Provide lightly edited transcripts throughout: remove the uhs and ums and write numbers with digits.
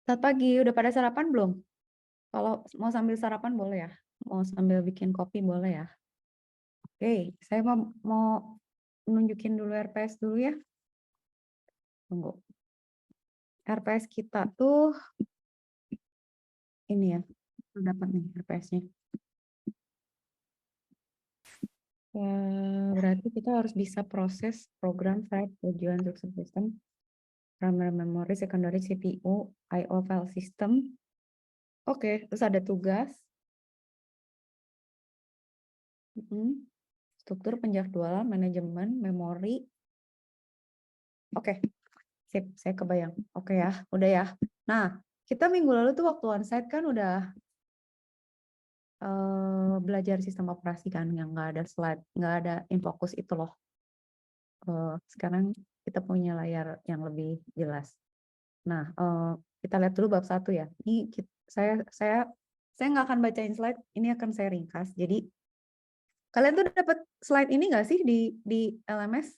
Selamat pagi, udah pada sarapan belum? Kalau mau sambil sarapan boleh ya? Mau sambil bikin kopi boleh ya? Oke, saya mau nunjukin dulu RPS dulu ya. Tunggu. RPS kita tuh ini ya, dapat nih RPS-nya. Ya, berarti kita harus bisa proses program file tujuan sukses system, primary memory, secondary CPU, I/O file system. Oke, terus ada tugas. Struktur penjadwalan, manajemen, memori. Oke, sip, saya kebayang. Oke ya, udah ya. Nah, kita minggu lalu tuh waktu onsite kan udah belajar sistem operasi kan, yang nggak ada slide, nggak ada infocus itu loh. Sekarang kita punya layar yang lebih jelas. Nah, kita lihat dulu bab 1 ya. Ini saya nggak akan bacain slide, ini akan saya ringkas. Jadi kalian tuh dapat slide ini nggak sih di LMS?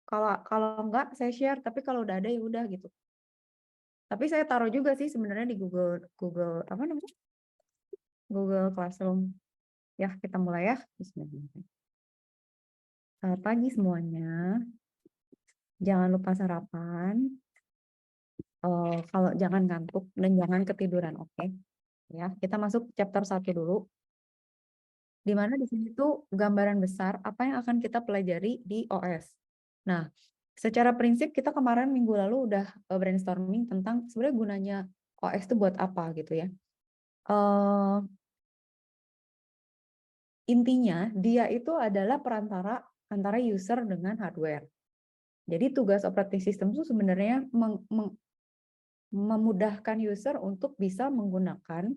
Kalau enggak saya share, tapi kalau udah ada ya udah gitu. Tapi saya taruh juga sih sebenarnya di Google apa namanya? Google Classroom. Ya, kita mulai ya. Bismillah. Selamat pagi semuanya. Jangan lupa sarapan. Kalau jangan ngantuk dan jangan ketiduran, oke? Ya, kita masuk chapter 1 dulu. Di mana di sini tuh gambaran besar apa yang akan kita pelajari di OS. Nah, secara prinsip kita kemarin minggu lalu udah brainstorming tentang sebenarnya gunanya OS itu buat apa gitu ya. Intinya dia itu adalah perantara antara user dengan hardware. Jadi tugas operating system itu sebenarnya memudahkan user untuk bisa menggunakan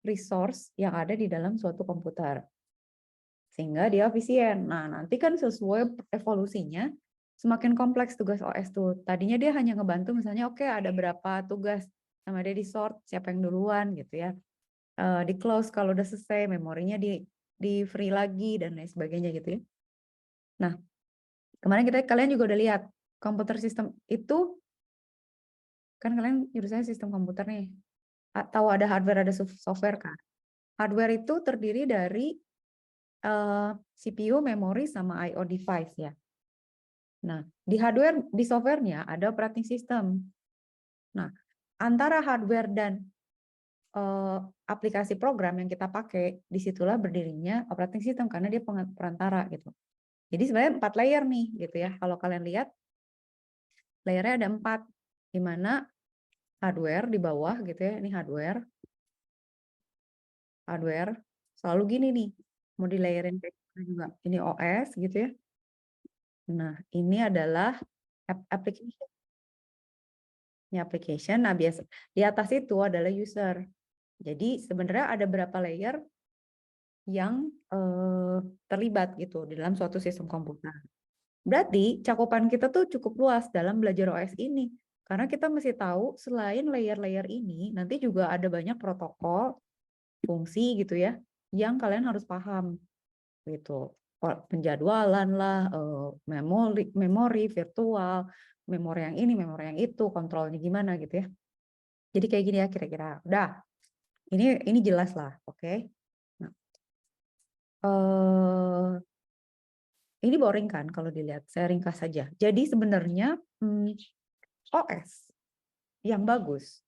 resource yang ada di dalam suatu komputer. Sehingga dia efisien. Nah, nanti kan sesuai evolusinya, semakin kompleks tugas OS tuh. Tadinya dia hanya ngebantu misalnya, oke, ada berapa tugas, sama dia di sort, siapa yang duluan gitu ya. Di close kalau udah selesai, memorinya di free lagi, dan lain sebagainya gitu ya. Nah, kemarin kalian juga udah lihat, komputer sistem itu, kan kalian jurusannya sistem komputer nih, tahu ada hardware, ada software kan. Hardware itu terdiri dari CPU, memori, sama I/O device ya. Nah, di hardware, di softwarenya ada operating system. Nah, antara hardware dan aplikasi program yang kita pakai, disitulah berdirinya operating system karena dia perantara gitu. Jadi sebenarnya 4 layer nih gitu ya. Kalau kalian lihat, layernya ada 4, di mana hardware di bawah gitu ya. Ini hardware selalu gini nih. Mau di layerin kayak juga. Ini OS gitu ya. Nah, ini adalah application. Ini application. Nah, biasa di atas itu adalah user. Jadi sebenarnya ada berapa layer yang terlibat gitu di dalam suatu sistem komputer. Berarti cakupan kita tuh cukup luas dalam belajar OS ini. Karena kita mesti tahu selain layer-layer ini, nanti juga ada banyak protokol, fungsi gitu ya, yang kalian harus paham gitu. Penjadwalan lah, memori virtual, memori yang ini, memori yang itu, kontrolnya gimana gitu ya. Jadi kayak gini ya kira-kira. Udah, ini jelas lah, oke? Nah, ini boring kan kalau dilihat, saya ringkas saja. Jadi sebenarnya OS yang bagus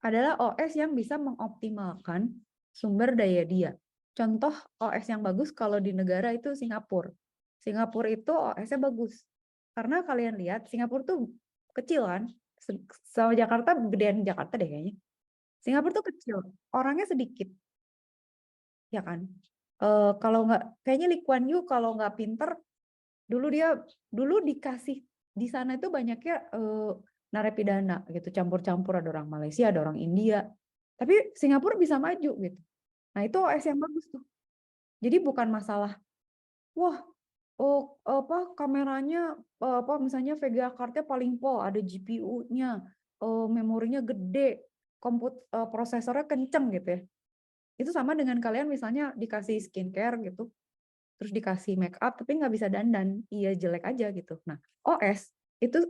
adalah OS yang bisa mengoptimalkan sumber daya dia. Contoh OS yang bagus kalau di negara itu Singapura. Singapura itu OS-nya bagus. Karena kalian lihat Singapura tuh kecil kan, sama Jakarta, gedean Jakarta deh kayaknya. Singapura tuh kecil, orangnya sedikit, ya kan? Kalau nggak, kayaknya Lee Kuan Yew kalau nggak pinter, dulu dikasih di sana itu banyaknya narapidana gitu, campur-campur, ada orang Malaysia, ada orang India. Tapi Singapura bisa maju gitu. Nah, itu OS yang bagus tuh. Jadi bukan masalah, wah, oh, apa kameranya apa misalnya VGA card-nya paling pol, ada GPU-nya, memorinya gede, prosesornya kenceng gitu ya. Itu sama dengan kalian misalnya dikasih skincare gitu, terus dikasih make up tapi nggak bisa dandan, iya jelek aja gitu. Nah, OS itu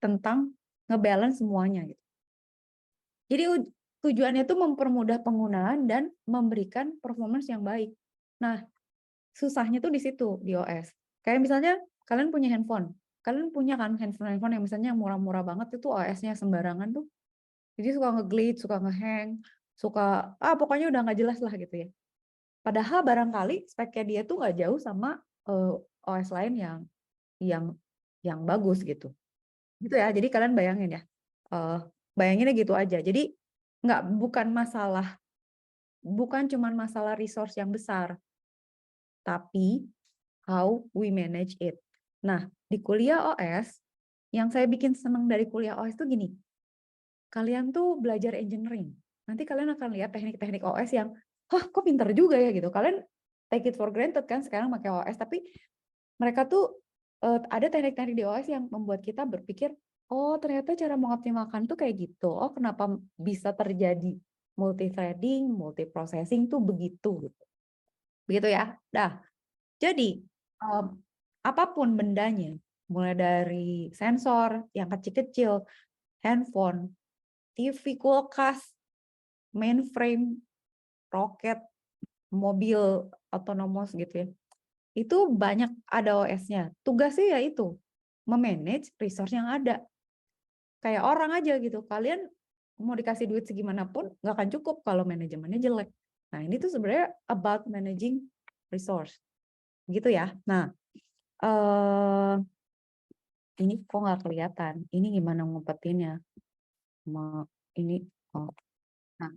tentang ngebalance semuanya gitu. Jadi tujuannya itu mempermudah penggunaan dan memberikan performance yang baik. Nah, susahnya tuh di situ di OS. Kayak misalnya kalian punya handphone. Kalian punya kan handphone yang misalnya yang murah-murah banget itu OS-nya sembarangan tuh. Jadi suka nge-glitch, suka nge-hang, suka pokoknya udah nggak jelas lah gitu ya. Padahal barangkali speknya dia tuh nggak jauh sama OS lain yang yang bagus gitu. Gitu ya. Jadi kalian bayangin ya. Bayanginnya gitu aja. Jadi bukan cuma masalah resource yang besar, tapi how we manage it. Nah, di kuliah OS, yang saya bikin senang dari kuliah OS itu gini, kalian tuh belajar engineering. Nanti kalian akan lihat teknik-teknik OS yang, kok pinter juga ya gitu. Kalian take it for granted kan sekarang pakai OS, tapi mereka tuh ada teknik-teknik di OS yang membuat kita berpikir, oh ternyata cara mengoptimalkan tuh kayak gitu. Oh kenapa bisa terjadi multi-threading, multi-processing tuh begitu. Begitu ya. Nah, jadi apapun bendanya, mulai dari sensor yang kecil-kecil, handphone, TV, kulkas, mainframe, roket, mobil otonomous gitu ya. Itu banyak ada OS-nya. Tugasnya ya itu, memanage resource yang ada. Kayak orang aja gitu. Kalian mau dikasih duit segimanapun, nggak akan cukup kalau manajemennya jelek. Nah, ini tuh sebenarnya about managing resource. Gitu ya. Nah, ini kok nggak kelihatan. Ini gimana ngumpetinnya? Ini, oh. Nah,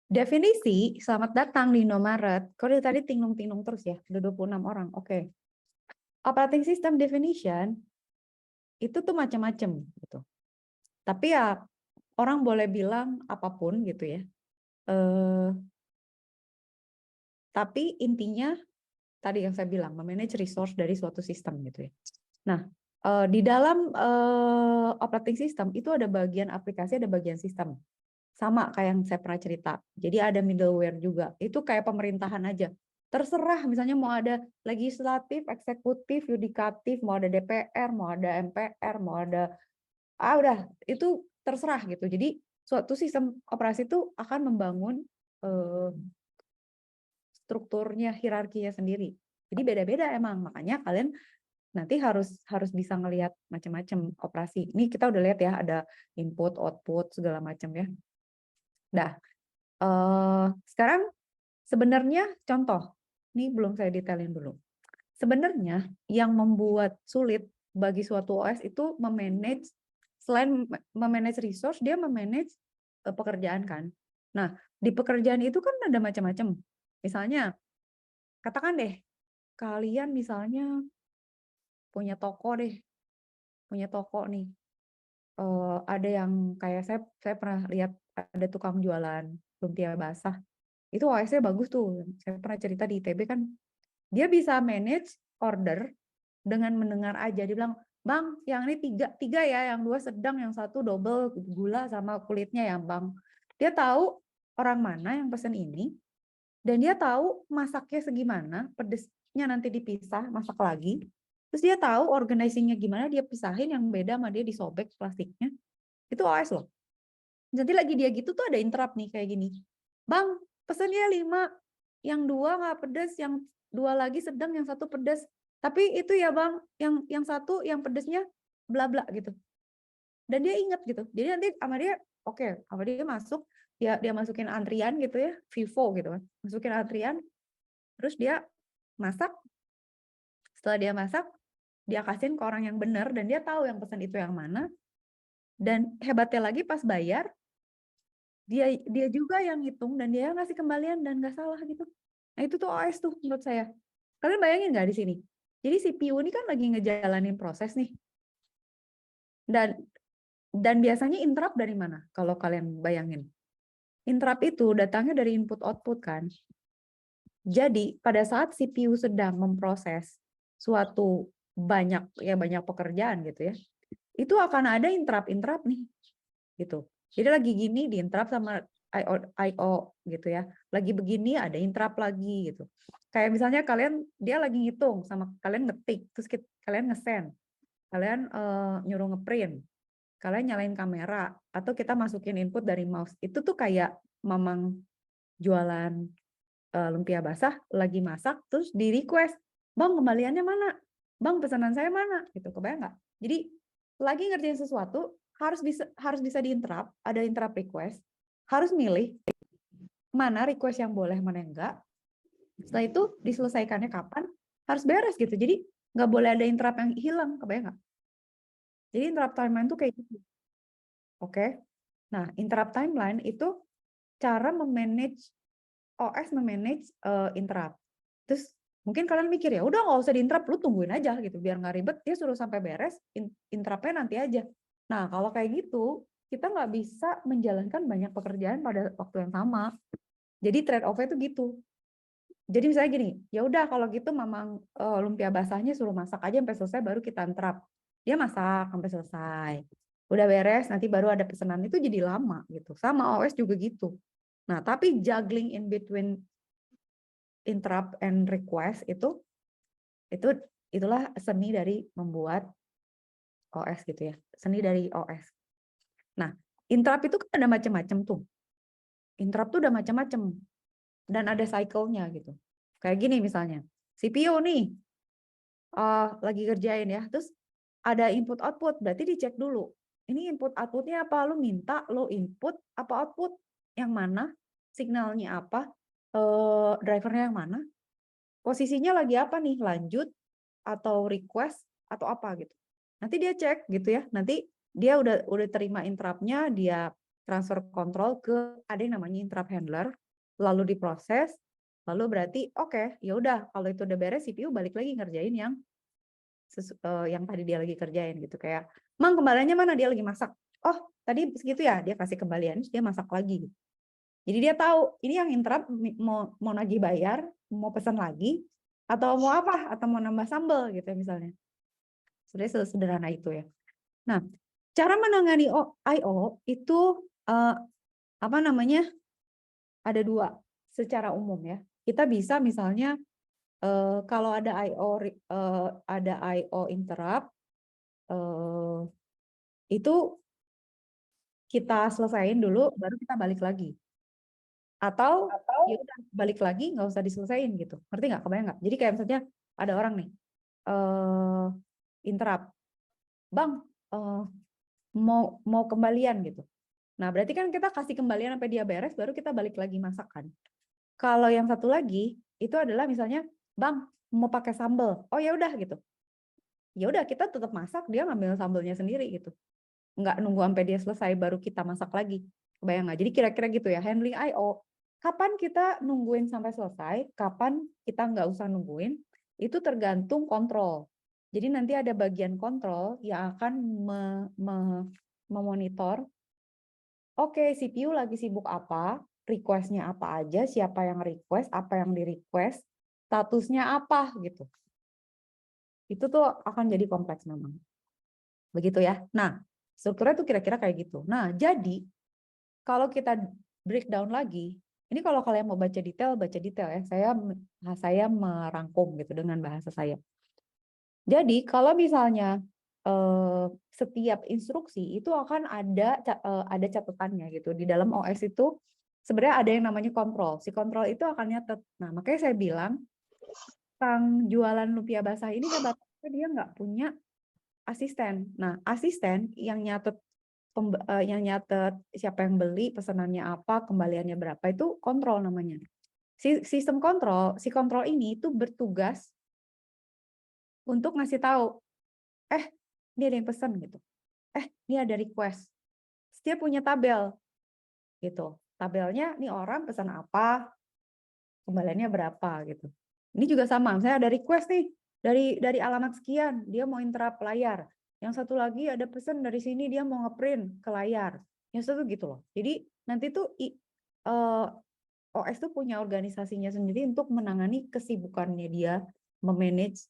definisi, selamat datang di Indomaret. Kok dari tadi tinglung-tinglung terus ya? Udah 26 orang. Oke. Operating system definition itu tuh macam-macam gitu. Tapi ya orang boleh bilang apapun gitu ya. Tapi intinya tadi yang saya bilang, memanage resource dari suatu sistem gitu ya. Nah, di dalam operating system itu ada bagian aplikasi, ada bagian sistem. Sama kayak yang saya pernah cerita. Jadi ada middleware juga. Itu kayak pemerintahan aja. Terserah misalnya mau ada legislatif, eksekutif, yudikatif, mau ada DPR, mau ada MPR, mau ada udah itu terserah gitu. Jadi suatu sistem operasi itu akan membangun strukturnya, hierarkinya sendiri. Jadi beda-beda emang. Makanya kalian nanti harus bisa ngelihat macam-macam operasi. Ini kita udah lihat ya ada input, output segala macam ya. Dah. Sekarang sebenarnya contoh, ini belum saya detailin dulu. Sebenarnya yang membuat sulit bagi suatu OS itu memanage, selain memanage resource, dia memanage pekerjaan kan. Nah, di pekerjaan itu kan ada macam-macam. Misalnya, katakan deh, kalian misalnya punya toko nih. Ada yang kayak saya pernah lihat ada tukang jualan lumpia basah. Itu OS-nya bagus tuh. Saya pernah cerita di ITB kan. Dia bisa manage order dengan mendengar aja. Dia bilang, Bang, yang ini tiga ya, yang 2 sedang, yang 1 double gula sama kulitnya ya, Bang. Dia tahu orang mana yang pesen ini, dan dia tahu masaknya segimana, pedesnya nanti dipisah, masak lagi. Terus dia tahu organizingnya gimana, dia pisahin yang beda sama dia disobek plastiknya. Itu OS loh. Jadi lagi dia gitu tuh ada interrupt nih kayak gini. Bang, pesennya 5, yang 2 nggak pedes, yang 2 lagi sedang, yang 1 pedes. Tapi itu ya Bang, yang 1 yang pedesnya bla bla gitu. Dan dia inget gitu. Jadi nanti sama dia sama dia masuk, dia masukin antrian gitu ya, Vivo gitu kan. Masukin antrian, terus dia masak. Setelah dia masak, dia kasihin ke orang yang benar dan dia tahu yang pesan itu yang mana. Dan hebatnya lagi pas bayar, dia juga yang ngitung dan dia ngasih kembalian dan nggak salah gitu. Nah itu tuh OS tuh menurut saya. Kalian bayangin nggak di sini? Jadi CPU ini kan lagi ngejalanin proses nih. Dan biasanya interrupt dari mana? Kalau kalian bayangin. Interrupt itu datangnya dari input output kan. Jadi pada saat CPU sedang memproses suatu banyak pekerjaan gitu ya. Itu akan ada interrupt nih gitu. Jadi lagi gini di interrupt sama IO gitu ya. Lagi begini ada interrupt lagi gitu. Kayak misalnya dia lagi ngitung sama kalian ngetik, terus kalian nge-send, kalian nyuruh ngeprint. kalian nyalain kamera, atau kita masukin input dari mouse. Itu tuh kayak mamang jualan lumpia basah, lagi masak, terus di request, "Bang, kembaliannya mana? Bang, pesanan saya mana?" Gitu, kebayang nggak? Jadi, lagi ngerjain sesuatu, harus bisa di-interrupt, ada interrupt request, harus milih mana request yang boleh, mana yang enggak. Setelah itu diselesaikannya kapan, harus beres gitu. Jadi nggak boleh ada interrupt yang hilang, kebayang nggak? Jadi interrupt timeline tuh kayak gitu. Oke. Nah, interrupt timeline itu cara memanage OS memanage interrupt. Terus mungkin kalian mikir ya, udah nggak usah di-interrupt, lu tungguin aja gitu, biar nggak ribet, dia suruh sampai beres, interrupt-nya nanti aja. Nah, kalau kayak gitu, kita nggak bisa menjalankan banyak pekerjaan pada waktu yang sama. Jadi trade off-nya itu gitu. Jadi misalnya gini, ya udah kalau gitu mamang lumpia basahnya suruh masak aja sampai selesai baru kita interrupt. Dia masak sampai selesai. Udah beres, nanti baru ada pesanan, itu jadi lama gitu. Sama OS juga gitu. Nah, tapi juggling in between interrupt and request itulah seni dari membuat OS gitu ya. Seni dari OS. Nah, interrupt itu kan ada macam-macam tuh. Interrupt tuh udah macam-macam dan ada cycle-nya gitu. Kayak gini misalnya, CPU nih lagi kerjain ya, terus ada input output, berarti dicek dulu. Ini input outputnya apa? Lu minta lo input apa output? Yang mana? Signalnya apa? Drivernya yang mana? Posisinya lagi apa nih? Lanjut atau request atau apa gitu. Nanti dia cek gitu ya. Nanti dia udah terima interrupt-nya, dia transfer kontrol ke ada yang namanya interrupt handler, lalu diproses, lalu berarti oke, ya udah kalau itu udah beres CPU balik lagi ngerjain yang tadi dia lagi kerjain gitu, kayak, "Mang, kembaliannya mana?" Dia lagi masak. "Oh, tadi segitu ya?" Dia kasih kembalian, terus dia masak lagi. Jadi dia tahu ini yang interrupt mau nagih bayar, mau pesan lagi, atau mau apa, atau mau nambah sambal gitu ya misalnya. Sebenarnya sesederhana itu ya. Nah, cara menangani I/O itu apa namanya? Ada dua secara umum ya. Kita bisa misalnya kalau ada I/O interrupt itu kita selesaiin dulu, baru kita balik lagi. Atau ya udah balik lagi nggak usah diselesain gitu. Ngerti nggak? Kebayang nggak? Jadi kayak misalnya ada orang nih interrupt, "Bang, mau kembalian," gitu. Nah, berarti kan kita kasih kembalian sampai dia beres, baru kita balik lagi masak kan. Kalau yang satu lagi itu adalah misalnya, "Bang, mau pakai sambal." Oh ya udah gitu. Ya udah kita tetap masak, dia ngambil sambalnya sendiri gitu. Nggak nunggu sampai dia selesai baru kita masak lagi. Kebayang nggak? Jadi kira-kira gitu ya, handling I/O. Kapan kita nungguin sampai selesai, kapan kita nggak usah nungguin, itu tergantung kontrol. Jadi nanti ada bagian kontrol yang akan memonitor, oke, CPU lagi sibuk apa, request-nya apa aja, siapa yang request, apa yang di-request, statusnya apa gitu. Itu tuh akan jadi kompleks memang. Begitu ya. Nah, strukturnya tuh kira-kira kayak gitu. Nah, jadi kalau kita breakdown lagi, ini kalau kalian mau baca detail ya. Saya merangkum gitu dengan bahasa saya. Jadi kalau misalnya setiap instruksi itu akan ada catatannya gitu. Di dalam OS itu sebenarnya ada yang namanya kontrol. Si kontrol itu akan nyatet. Nah, makanya saya bilang sang jualan lumpia basah ini hebatnya dia nggak punya asisten. Nah, asisten yang nyatet siapa yang beli, pesanannya apa, kembaliannya berapa, itu kontrol namanya. Si kontrol ini itu bertugas untuk ngasih tahu, ini ada yang pesan gitu. Ini ada request. Dia punya tabel gitu. Tabelnya nih orang pesan apa, kembaliannya berapa gitu. Ini juga sama, misalnya ada request nih dari alamat sekian, dia mau interrupt layar. Yang satu lagi ada pesan dari sini dia mau ngeprint ke layar. Yang satu gitu loh. Jadi nanti tuh OS tuh punya organisasinya sendiri untuk menangani kesibukannya dia memanage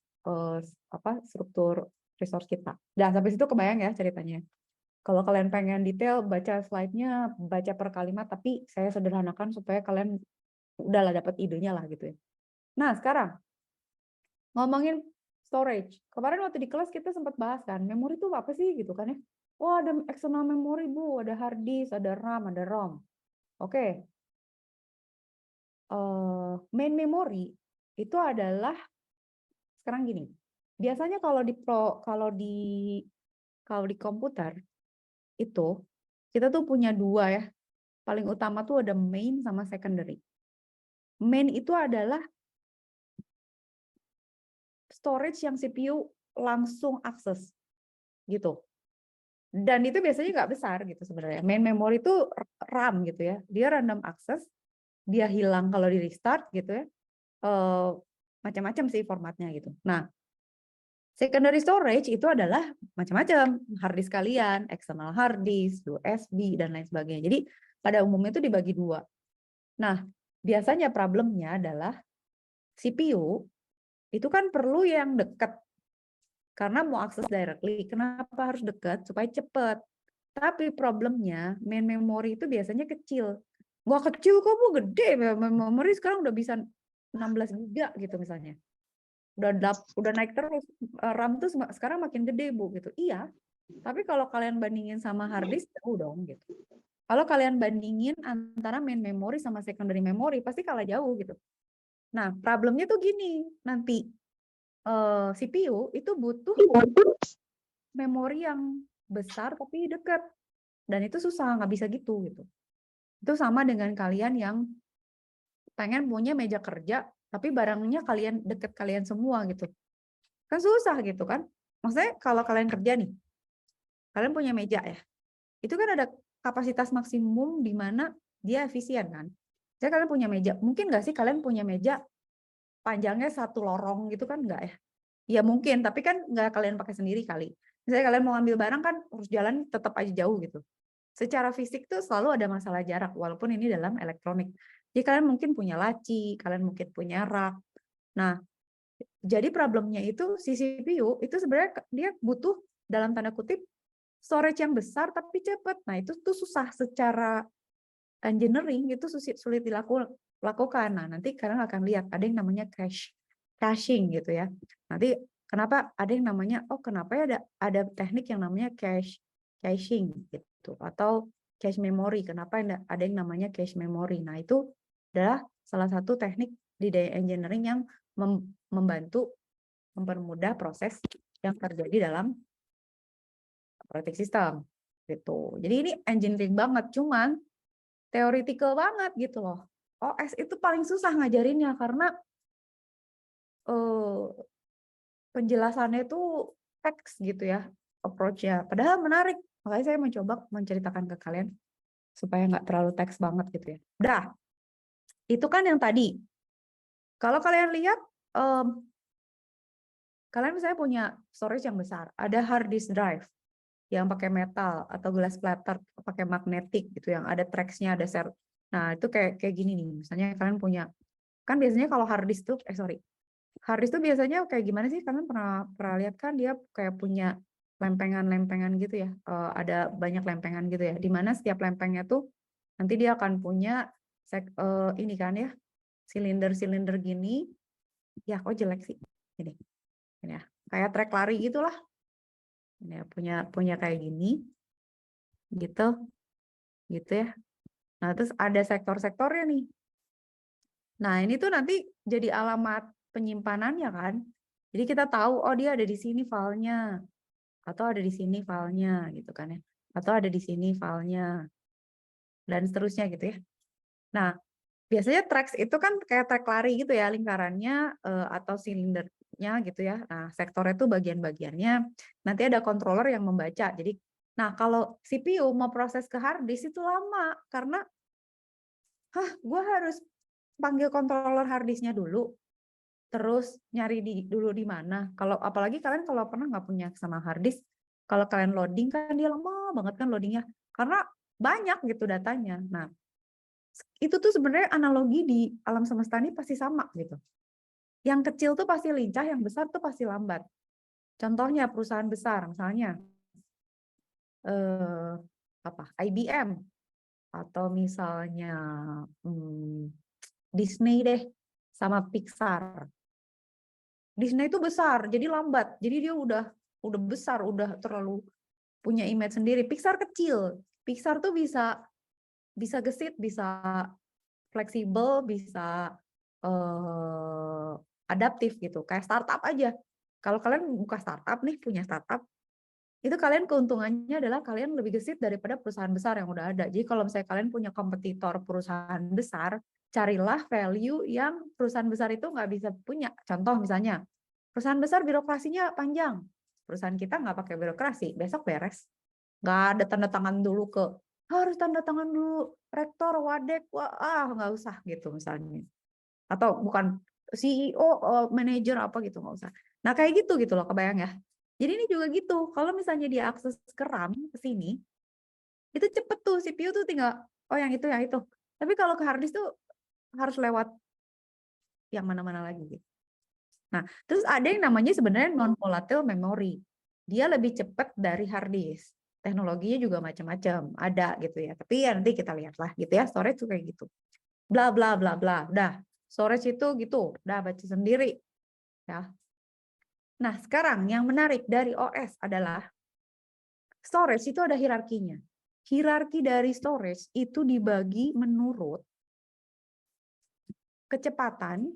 struktur resource kita. Nah, sampai situ kebayang ya ceritanya. Kalau kalian pengen detail, baca slide-nya, baca per kalimat, tapi saya sederhanakan supaya kalian udahlah dapat idenya lah gitu ya. Nah, sekarang ngomongin storage. Kemarin waktu di kelas kita sempat bahas kan, memori itu apa sih gitu kan ya. Oh, ada external memory, Bu, ada hard disk, ada RAM, ada ROM. Oke. Main memory itu adalah sekarang gini. Biasanya kalau di komputer itu kita tuh punya dua ya. Paling utama tuh ada main sama secondary. Main itu adalah storage yang CPU langsung akses gitu. Dan itu biasanya nggak besar gitu sebenarnya. Main memory itu RAM gitu ya. Dia random access, dia hilang kalau di restart gitu ya. Macam-macam sih formatnya gitu. Nah, secondary storage itu adalah macam-macam, hard disk kalian, external hard disk, USB dan lain sebagainya. Jadi pada umumnya itu dibagi dua. Nah, biasanya problemnya adalah CPU itu kan perlu yang dekat karena mau akses directly. Kenapa harus dekat? Supaya cepat. Tapi problemnya main memory itu biasanya kecil. Wah, kecil kok, Bu, gede. Memory sekarang udah bisa 16 giga gitu misalnya. Udah naik terus. RAM tuh sekarang makin gede, Bu, gitu. Iya. Tapi kalau kalian bandingin sama hard disk, jauh dong gitu. Kalau kalian bandingin antara main memory sama secondary memory, pasti kalah jauh gitu. Nah, problemnya tuh gini, nanti CPU itu butuh memori yang besar tapi dekat. Dan itu susah, nggak bisa gitu. Itu sama dengan kalian yang pengen punya meja kerja, tapi barangnya deket kalian semua gitu. Kan susah gitu kan. Maksudnya kalau kalian kerja nih, kalian punya meja ya, itu kan ada kapasitas maksimum di mana dia efisien kan. Jadi kalian punya meja, mungkin nggak sih kalian punya meja panjangnya satu lorong gitu kan nggak ya? Ya mungkin, tapi kan nggak kalian pakai sendiri kali. Misalnya kalian mau ambil barang kan harus jalan tetap aja jauh gitu. Secara fisik tuh selalu ada masalah jarak, walaupun ini dalam elektronik. Jadi kalian mungkin punya laci, kalian mungkin punya rak. Nah, jadi problemnya itu si CPU itu sebenarnya dia butuh dalam tanda kutip storage yang besar tapi cepat. Nah, itu tuh susah secara engineering, itu sulit dilakukan. Nah, nanti kalian akan lihat ada yang namanya caching gitu ya. Nanti kenapa ada yang namanya kenapa ya ada teknik yang namanya caching gitu atau cache memory. Kenapa ada yang namanya cache memory? Nah, itu adalah salah satu teknik di data engineering yang membantu mempermudah proses yang terjadi dalam operating system gitu. Jadi ini engineering banget, cuman theoretical banget gitu loh. OS itu paling susah ngajarinnya karena penjelasannya itu teks gitu ya, approach-nya. Padahal menarik, makanya saya mencoba menceritakan ke kalian supaya nggak terlalu teks banget gitu ya. Udah, itu kan yang tadi. Kalau kalian lihat, kalian misalnya punya storage yang besar, ada hard disk drive yang pakai metal atau glass platter pakai magnetic gitu yang ada tracksnya ada nah itu kayak gini nih misalnya kalian punya kan biasanya kalau hard disk tuh hard disk tuh biasanya kayak gimana sih kalian pernah lihat kan dia kayak punya lempengan-lempengan gitu ya ada banyak lempengan gitu ya di mana setiap lempengnya tuh nanti dia akan punya ini kan ya silinder-silinder gini ya kok jelek sih ini ya kayak trek lari gitulah ini ya, punya kayak gini gitu ya. Nah, terus ada sektor-sektornya nih. Nah, ini tuh nanti jadi alamat penyimpanannya kan. Jadi kita tahu oh dia ada di sini filenya atau ada di sini filenya gitu kan ya. Atau ada di sini filenya dan seterusnya gitu ya. Nah, biasanya tracks itu kan kayak track lari gitu ya lingkarannya atau silindernya gitu ya. Nah, sektornya itu bagian-bagiannya nanti ada controller yang membaca. Jadi nah, kalau CPU mau proses ke hard disk itu lama karena gue harus panggil controller hard disknya dulu, terus nyari dulu di mana. Kalau apalagi kalian kalau pernah nggak punya sama hard disk, kalau kalian loading kan dia lama banget kan loadingnya, karena banyak gitu datanya. Nah, itu tuh sebenarnya analogi di alam semesta ini pasti sama gitu. Yang kecil tuh pasti lincah, yang besar tuh pasti lambat. Contohnya perusahaan besar, misalnya IBM atau misalnya Disney deh sama Pixar. Disney itu besar, jadi lambat. Jadi dia udah besar, udah terlalu punya image sendiri. Pixar kecil. Pixar tuh bisa gesit, bisa fleksibel, bisa adaptif gitu. Kayak startup aja. Kalau kalian buka startup nih, punya startup, itu kalian keuntungannya adalah kalian lebih gesit daripada perusahaan besar yang udah ada. Jadi kalau misalnya kalian punya kompetitor perusahaan besar, carilah value yang perusahaan besar itu nggak bisa punya. Contoh misalnya, perusahaan besar birokrasinya panjang. Perusahaan kita nggak pakai birokrasi, besok beres. Nggak ada tanda tangan dulu harus tanda tangan dulu, rektor, wadek, nggak usah gitu misalnya. Atau bukan CEO, manajer apa gitu, nggak usah. Nah kayak gitu loh, kebayang ya. Jadi ini juga gitu, kalau misalnya dia akses ke RAM ke sini, itu cepet tuh CPU tuh tinggal, yang itu. Tapi kalau ke hard disk tuh harus lewat yang mana-mana lagi gitu. Nah, terus ada yang namanya sebenarnya non-volatile memory. Dia lebih cepat dari hard disk. Teknologinya juga macam-macam, ada gitu ya. Tapi ya nanti kita lihatlah gitu ya, storage tuh kayak gitu. Bla bla bla bla. Udah, storage itu gitu, udah baca sendiri ya. Nah, sekarang yang menarik dari OS adalah storage itu ada hierarkinya. Hierarki dari storage itu dibagi menurut kecepatan,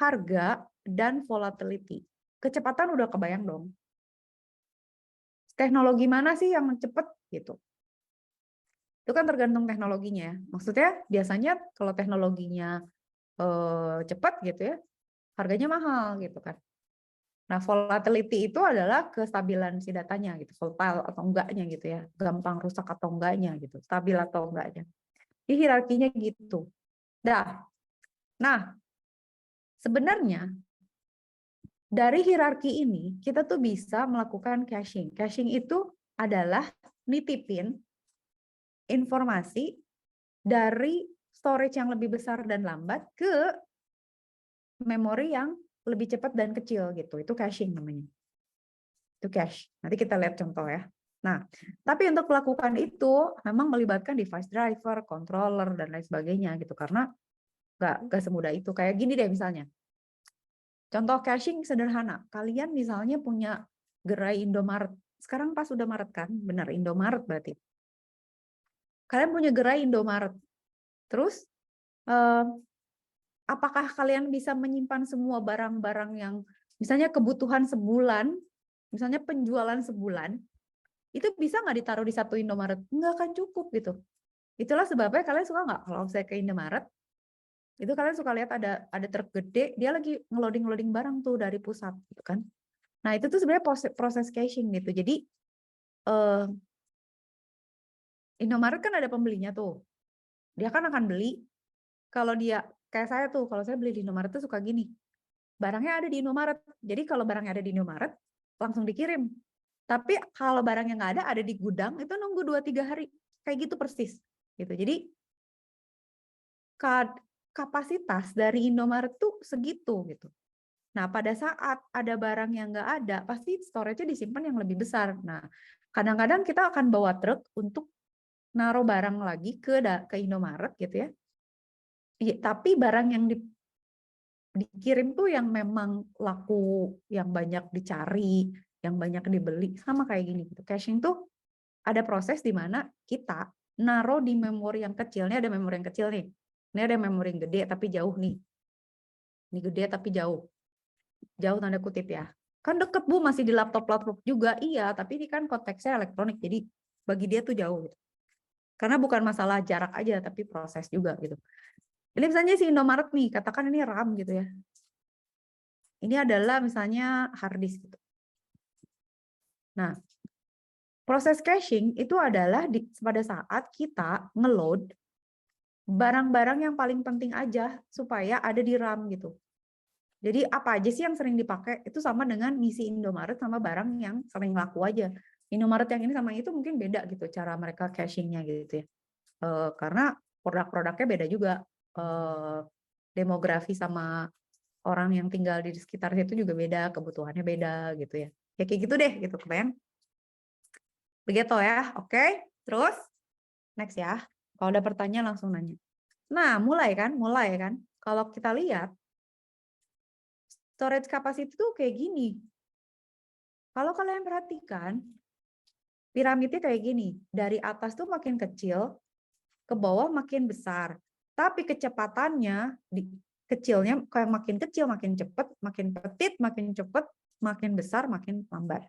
harga, dan volatility. Kecepatan udah kebayang dong. Teknologi mana sih yang cepat gitu? Itu kan tergantung teknologinya. Maksudnya biasanya kalau teknologinya cepat gitu ya, harganya mahal gitu kan. Nah, volatility itu adalah kestabilan si datanya gitu, volatile atau enggaknya gitu ya, gampang rusak atau enggaknya gitu, stabil atau enggaknya. Di hierarkinya gitu. Nah, sebenarnya dari hierarki ini kita tuh bisa melakukan caching. Caching itu adalah nitipin informasi dari storage yang lebih besar dan lambat ke memori yang lebih cepat dan kecil gitu. Itu caching namanya. Itu cache. Nanti kita lihat contoh ya. Nah, tapi untuk melakukan itu memang melibatkan device driver, controller, dan lain sebagainya gitu. Karena nggak semudah itu. Kayak gini deh misalnya. Contoh caching sederhana. Kalian misalnya punya gerai Indomaret. Sekarang pas udah Maret kan? Benar, Indomaret berarti. Kalian punya gerai Indomaret. Terus, apakah kalian bisa menyimpan semua barang-barang yang misalnya kebutuhan sebulan, misalnya penjualan sebulan, itu bisa nggak ditaruh di satu Indomaret? Nggak akan cukup gitu. Itulah sebabnya kalian suka nggak kalau saya ke Indomaret, itu kalian suka lihat ada truk gede, dia lagi ngeloading barang tuh dari pusat gitu kan. Nah itu tuh sebenarnya proses caching gitu. Jadi Indomaret kan ada pembelinya tuh. Dia kan akan beli, kalau dia, kayak saya tuh, kalau saya beli di Indomaret tuh suka gini, barangnya ada di Indomaret. Jadi kalau barangnya ada di Indomaret, langsung dikirim. Tapi kalau barangnya nggak ada di gudang, itu nunggu 2-3 hari. Kayak gitu persis. Gitu. Jadi kapasitas dari Indomaret tuh segitu gitu. Nah, pada saat ada barang yang nggak ada, pasti storage-nya disimpan yang lebih besar. Nah, kadang-kadang kita akan bawa truk untuk naruh barang lagi ke Indomaret gitu ya. Tapi barang yang dikirim tuh yang memang laku, yang banyak dicari, yang banyak dibeli, sama kayak gini gitu. Caching tuh ada proses di mana kita naruh di memori yang kecil. Ini ada memori yang kecil nih. Ini ada memori yang gede tapi jauh nih. Ini gede tapi jauh. Jauh tanda kutip ya. Kan deket Bu, masih di laptop juga. Iya, tapi ini kan konteksnya elektronik. Jadi bagi dia tuh jauh gitu. Karena bukan masalah jarak aja, tapi proses juga gitu. Ini misalnya si Indomaret nih, katakan ini RAM gitu ya. Ini adalah misalnya hard disk gitu. Nah, proses caching itu adalah pada saat kita ngeload barang-barang yang paling penting aja supaya ada di RAM gitu. Jadi apa aja sih yang sering dipakai itu sama dengan ngisi Indomaret sama barang yang sering laku aja. Indomaret yang ini sama itu mungkin beda gitu cara mereka cachingnya gitu ya. Karena produk-produknya beda juga. Demografi sama orang yang tinggal di sekitar situ juga beda, kebutuhannya beda gitu ya. Ya kayak gitu deh gitu, kebayang? Begitu ya, oke. Terus next ya. Kalau ada pertanyaan langsung nanya. Nah, mulai kan? Kalau kita lihat storage capacity itu kayak gini. Kalau kalian perhatikan, Piramidnya kayak gini, dari atas tuh makin kecil, ke bawah makin besar. Tapi kecepatannya kecilnya kayak makin kecil, makin cepat, makin petit, makin cepat, makin besar, makin lambat.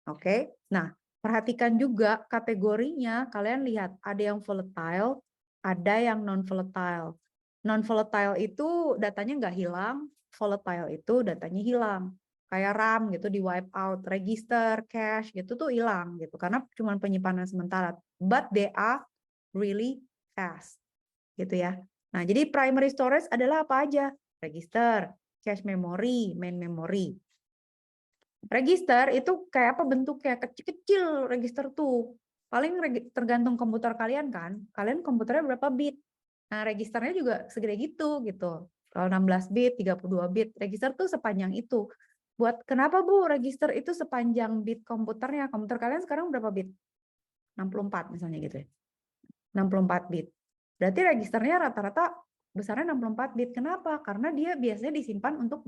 Oke. Nah, perhatikan juga kategorinya. Kalian lihat, ada yang volatile, ada yang non-volatile. Non-volatile itu datanya nggak hilang, volatile itu datanya hilang. Kayak RAM gitu di wipe out, register, cache gitu tuh hilang gitu karena cuma penyimpanan sementara. But they are really fast gitu ya. Nah, jadi primary storage adalah apa aja? Register, cache memory, main memory. Register itu kayak apa bentuknya? Kecil-kecil register tuh. Paling tergantung komputer kalian kan. Kalian komputernya berapa bit? Nah, registernya juga segede gitu gitu. Kalau 16 bit, 32 bit, register tuh sepanjang itu. Buat kenapa Bu register itu sepanjang bit komputernya? Komputer kalian sekarang berapa bit? 64 misalnya gitu ya. 64 bit. Berarti registernya rata-rata besarnya 64 bit. Kenapa? Karena dia biasanya disimpan untuk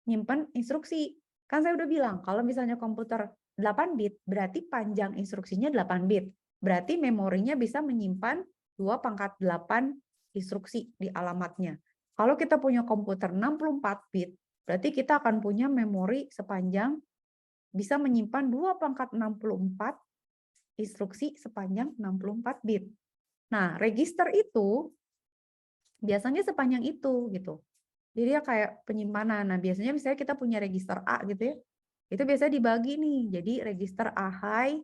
nyimpan instruksi. Kan saya udah bilang, kalau misalnya komputer 8 bit, berarti panjang instruksinya 8 bit. Berarti memorinya bisa menyimpan 2/8 instruksi di alamatnya. Kalau kita punya komputer 64 bit, berarti kita akan punya memori sepanjang bisa menyimpan 2/64 instruksi sepanjang 64 bit. Nah, register itu biasanya sepanjang itu gitu. Jadi ya kayak penyimpanan. Nah, biasanya misalnya kita punya register A gitu ya. Itu biasanya dibagi nih. Jadi register A high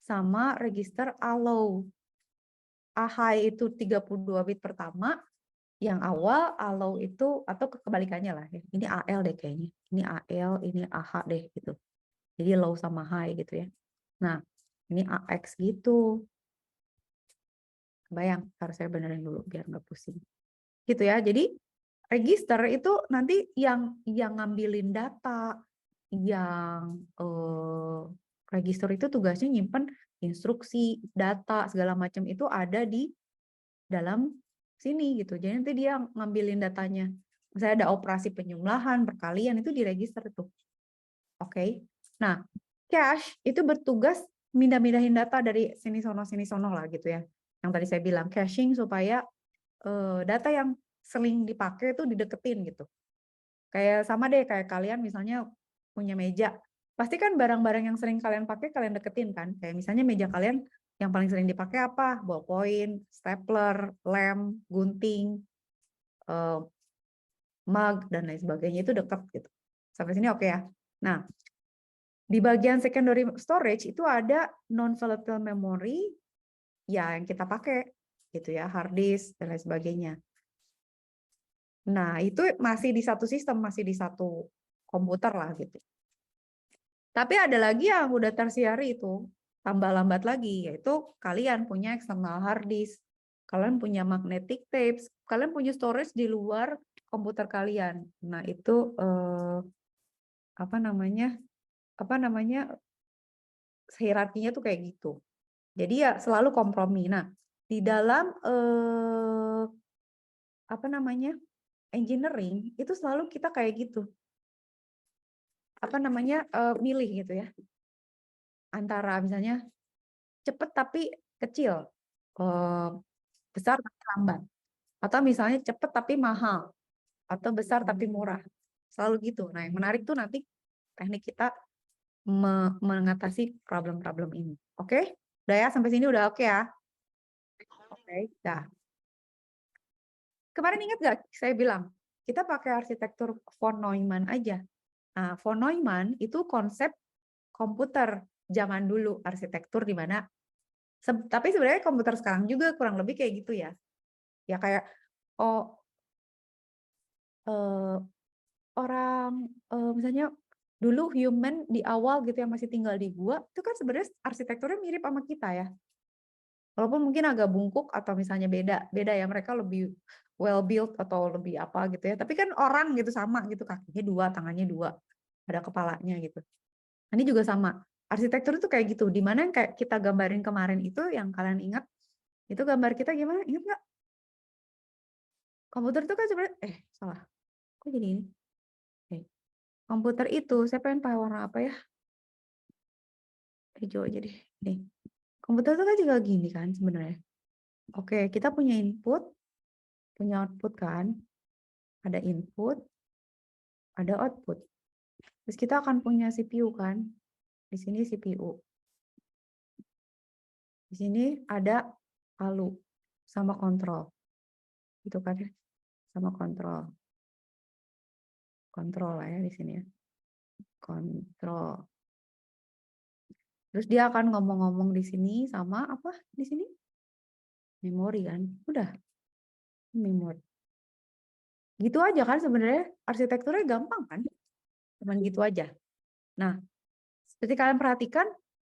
sama register A low. A high itu 32 bit pertama, yang awal, A low itu atau kebalikannya lah ya. Ini AL deh kayaknya. Ini AL, ini AH deh gitu. Jadi low sama high gitu ya. Nah, ini AX gitu. Kebayang, harus saya benerin dulu biar nggak pusing. Gitu ya. Jadi register itu nanti yang ngambilin data, yang register itu tugasnya nyimpen instruksi, data segala macam itu ada di dalam sini gitu. Jadi nanti dia ngambilin datanya. Misalnya ada operasi penjumlahan, perkalian itu di register itu. Oke. Nah, cache itu bertugas mindah-mindahin data dari sini sono lah gitu ya. Yang tadi saya bilang caching supaya data yang sering dipakai itu dideketin gitu. Kayak sama deh kayak kalian misalnya punya meja. Pasti kan barang-barang yang sering kalian pakai kalian deketin kan. Kayak misalnya meja kalian yang paling sering dipakai apa? Ballpoint, stapler, lem, gunting, mug dan lain sebagainya itu deket gitu. Sampai sini oke ya. Nah, di bagian secondary storage itu ada non-volatile memory ya yang kita pakai gitu ya, hard disk dan lain sebagainya. Nah, itu masih di satu sistem, masih di satu komputer lah gitu. Tapi ada lagi yang udah tersiari itu, tambah lambat lagi, yaitu kalian punya external hard disk, kalian punya magnetic tapes, kalian punya storage di luar komputer kalian. Nah, itu apa namanya? Hierarkinya tuh kayak gitu. Jadi ya selalu kompromi. Nah, di dalam apa namanya? Engineering itu selalu kita kayak gitu. Apa namanya? Milih gitu ya. Antara misalnya cepet tapi kecil, besar tapi lambat. Atau misalnya cepet tapi mahal, atau besar tapi murah. Selalu gitu. Nah, yang menarik tuh nanti teknik kita mengatasi problem-problem ini. Oke? Udah ya, sampai sini udah oke ya? Oke, dah. Kemarin ingat nggak saya bilang, kita pakai arsitektur von Neumann aja. Nah, von Neumann itu konsep komputer zaman dulu, arsitektur di mana tapi sebenarnya komputer sekarang juga kurang lebih kayak gitu ya. Ya kayak orang misalnya dulu human di awal gitu yang masih tinggal di gua itu kan sebenarnya arsitekturnya mirip sama kita ya. Walaupun mungkin agak bungkuk atau misalnya beda ya, mereka lebih well built atau lebih apa gitu ya. Tapi kan orang gitu sama gitu, kakinya dua, tangannya dua, ada kepalanya gitu. Ini juga sama. Arsitektur itu kayak gitu. Di mana yang kayak kita gambarin kemarin itu yang kalian ingat, itu gambar kita gimana? Ingat nggak? Komputer itu kan sebenarnya salah. Kok jadi ini? Komputer itu saya pengen pakai warna apa ya? hijau aja deh. Nih. Komputer itu kan juga gini kan sebenarnya. Oke, kita punya input, punya output kan. Ada input, ada output. Terus kita akan punya CPU kan. Di sini CPU. Di sini ada ALU sama kontrol. Gitu kan ya. Sama kontrol. Kontrol lah ya di sini ya. Kontrol. Terus dia akan ngomong-ngomong di sini sama apa di sini? Memori kan. Udah. Memori. Gitu aja kan sebenarnya arsitekturnya gampang kan? Cuman gitu aja. Nah, seperti kalian perhatikan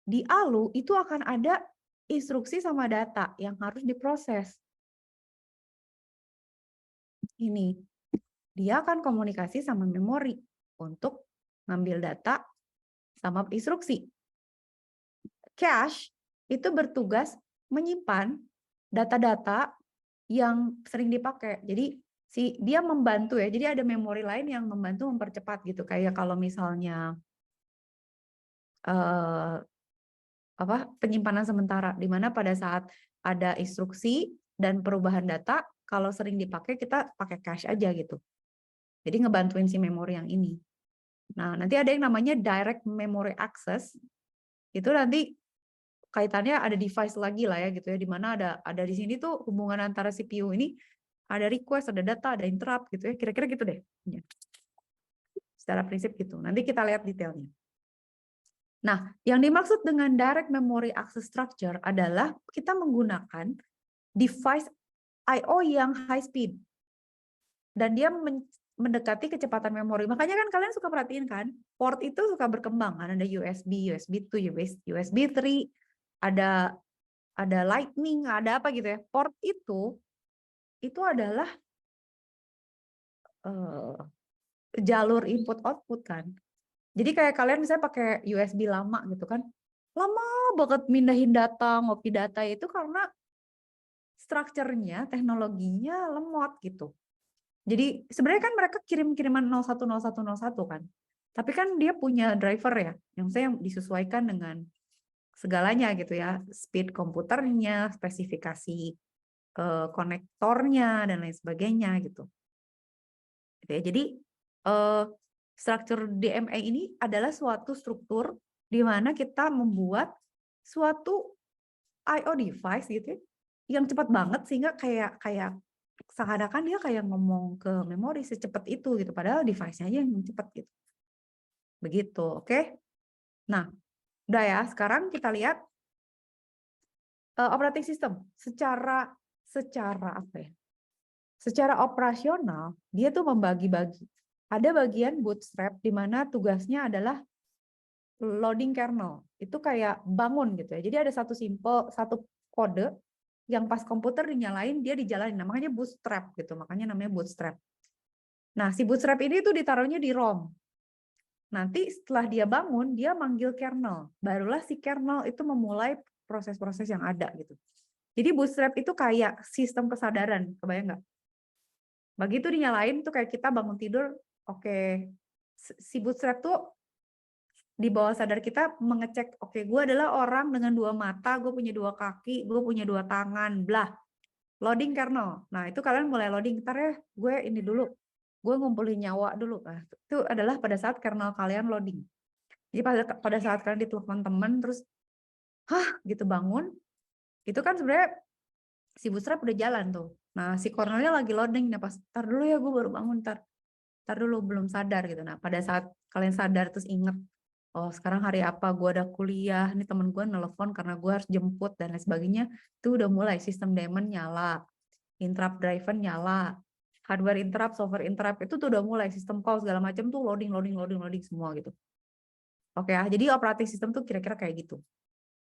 di ALU itu akan ada instruksi sama data yang harus diproses. Ini. Dia akan komunikasi sama memori untuk ngambil data sama instruksi. Cache itu bertugas menyimpan data-data yang sering dipakai. Jadi dia membantu ya. Jadi ada memori lain yang membantu mempercepat gitu. Kayak kalau misalnya penyimpanan sementara, di mana pada saat ada instruksi dan perubahan data, kalau sering dipakai kita pakai cache aja gitu. Jadi ngebantuin si memori yang ini. Nah, nanti ada yang namanya direct memory access. Itu nanti kaitannya ada device lagi lah ya gitu ya, di mana ada di sini tuh hubungan antara CPU ini ada request, ada data, ada interrupt gitu ya. Kira-kira gitu deh. Secara prinsip gitu. Nanti kita lihat detailnya. Nah, yang dimaksud dengan direct memory access structure adalah kita menggunakan device I/O yang high speed. Dan dia mendekati kecepatan memori. Makanya kan kalian suka perhatiin kan, port itu suka berkembang kan, ada USB, USB 2, USB 3, ada Lightning, ada apa gitu ya. Port itu adalah jalur input output kan. Jadi kayak kalian misalnya pakai USB lama gitu kan, lama banget mindahin data, ngopi data itu karena strukturnya, teknologinya lemot gitu. Jadi sebenarnya kan mereka kirim-kiriman 010101 kan. Tapi kan dia punya driver ya, yang disesuaikan dengan segalanya gitu ya, speed komputernya, spesifikasi konektornya dan lain sebagainya gitu. Jadi struktur DMA ini adalah suatu struktur di mana kita membuat suatu I/O device gitu ya, yang cepat banget sehingga kayak seakan-akan dia kayak ngomong ke memori secepat itu gitu, padahal device-nya aja yang cepat gitu. Begitu, oke? Nah, udah ya, sekarang kita lihat operating system secara apa ya? Secara operasional dia tuh membagi-bagi. Ada bagian bootstrap di mana tugasnya adalah loading kernel. Itu kayak bangun gitu ya. Jadi ada satu kode yang pas komputer dinyalain dia dijalanin. Namanya bootstrap gitu. Makanya namanya bootstrap. Nah, si bootstrap ini tuh ditaruhnya di ROM. Nanti setelah dia bangun, dia manggil kernel. Barulah si kernel itu memulai proses-proses yang ada gitu. Jadi bootstrap itu kayak sistem kesadaran, kebayang nggak? Begitu dinyalain tuh kayak kita bangun tidur, oke. Si bootstrap tuh di bawah sadar kita mengecek, oke, gue adalah orang dengan 2 mata, gue punya 2 kaki, gue punya 2 tangan, blah. Loading kernel. Nah, itu kalian mulai loading. Ntar ya, gue ini dulu. Gue ngumpulin nyawa dulu. Nah, itu adalah pada saat kernel kalian loading. Jadi pada saat kalian ditelepon teman, terus, gitu bangun, itu kan sebenarnya si bootstrap udah jalan tuh. Nah, si kernelnya lagi loading. Nah, pas, ntar dulu ya, gue baru bangun, ntar dulu, belum sadar gitu. Nah, pada saat kalian sadar, terus inget, oh sekarang hari apa, gue ada kuliah, ini temen gue nelfon karena gue harus jemput, dan lain sebagainya, itu udah mulai sistem daemon nyala, interrupt driver nyala, hardware interrupt, software interrupt, itu tuh udah mulai, sistem call segala macam tuh loading semua gitu. Oke ya, jadi operating system tuh kira-kira kayak gitu.